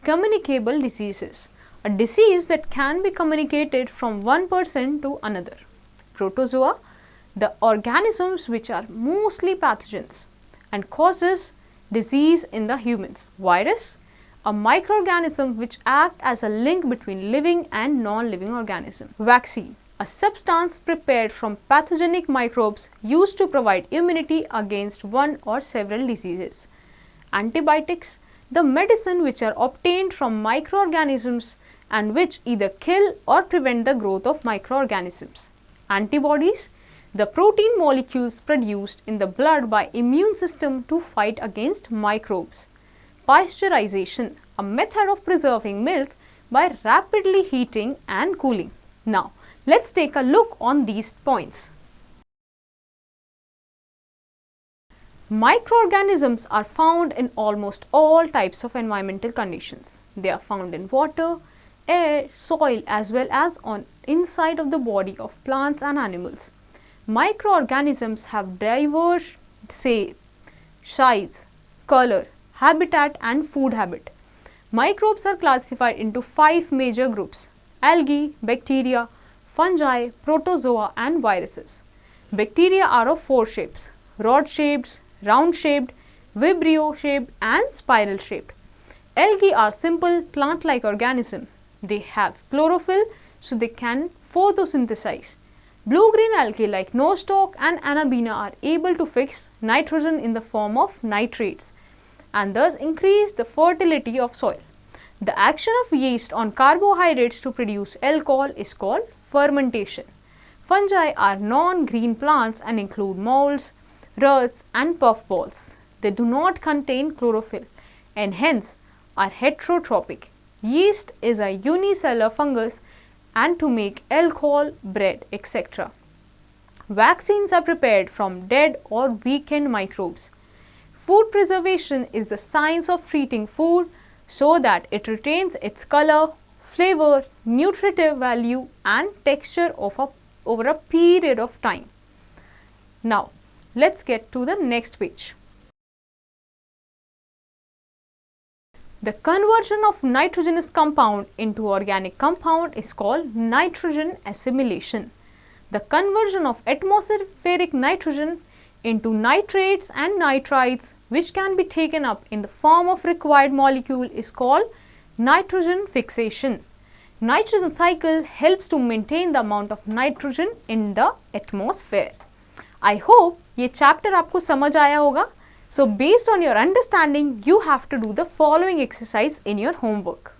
A: Communicable diseases, a disease that can be communicated from one person to another. Protozoa, the organisms which are mostly pathogens and causes disease in the humans. Virus, a microorganism which act as a link between living and non-living organism. Vaccine, a substance prepared from pathogenic microbes used to provide immunity against one or several diseases. Antibiotics, the medicine which are obtained from microorganisms and which either kill or prevent the growth of microorganisms. Antibodies, the protein molecules produced in the blood by immune system to fight against microbes. Pasteurization, a method of preserving milk by rapidly heating and cooling. Now, let's take a look on these points. Microorganisms are found in almost all types of environmental conditions. They are found in water, air, soil as well as on inside of the body of plants and animals. Microorganisms have diverse size, color, habitat and food habit. Microbes are classified into 5 major groups: algae, bacteria, fungi, protozoa and viruses. Bacteria are of 4 shapes: rod-shaped, round-shaped, vibrio-shaped and spiral-shaped. Algae are simple plant-like organisms. They have chlorophyll, so they can photosynthesize. Blue-green algae like nostoc and anabaena are able to fix nitrogen in the form of nitrates and thus increase the fertility of soil. The action of yeast on carbohydrates to produce alcohol is called fermentation. Fungi are non-green plants and include molds, roots and puffballs. They do not contain chlorophyll and hence are heterotrophic. Yeast is a unicellular fungus and to make alcohol, bread, etc. Vaccines are prepared from dead or weakened microbes. Food preservation is the science of treating food so that it retains its color, flavor, nutritive value and texture over a period of time. Now, let's get to the next page. The conversion of nitrogenous compound into organic compound is called nitrogen assimilation. The conversion of atmospheric nitrogen into nitrates and nitrites which can be taken up in the form of required molecule is called nitrogen fixation. Nitrogen cycle helps to maintain the amount of nitrogen in the atmosphere. I hope ये chapter आपको समझ आया होगा. So based on your understanding, you have to do the following exercise in your homework.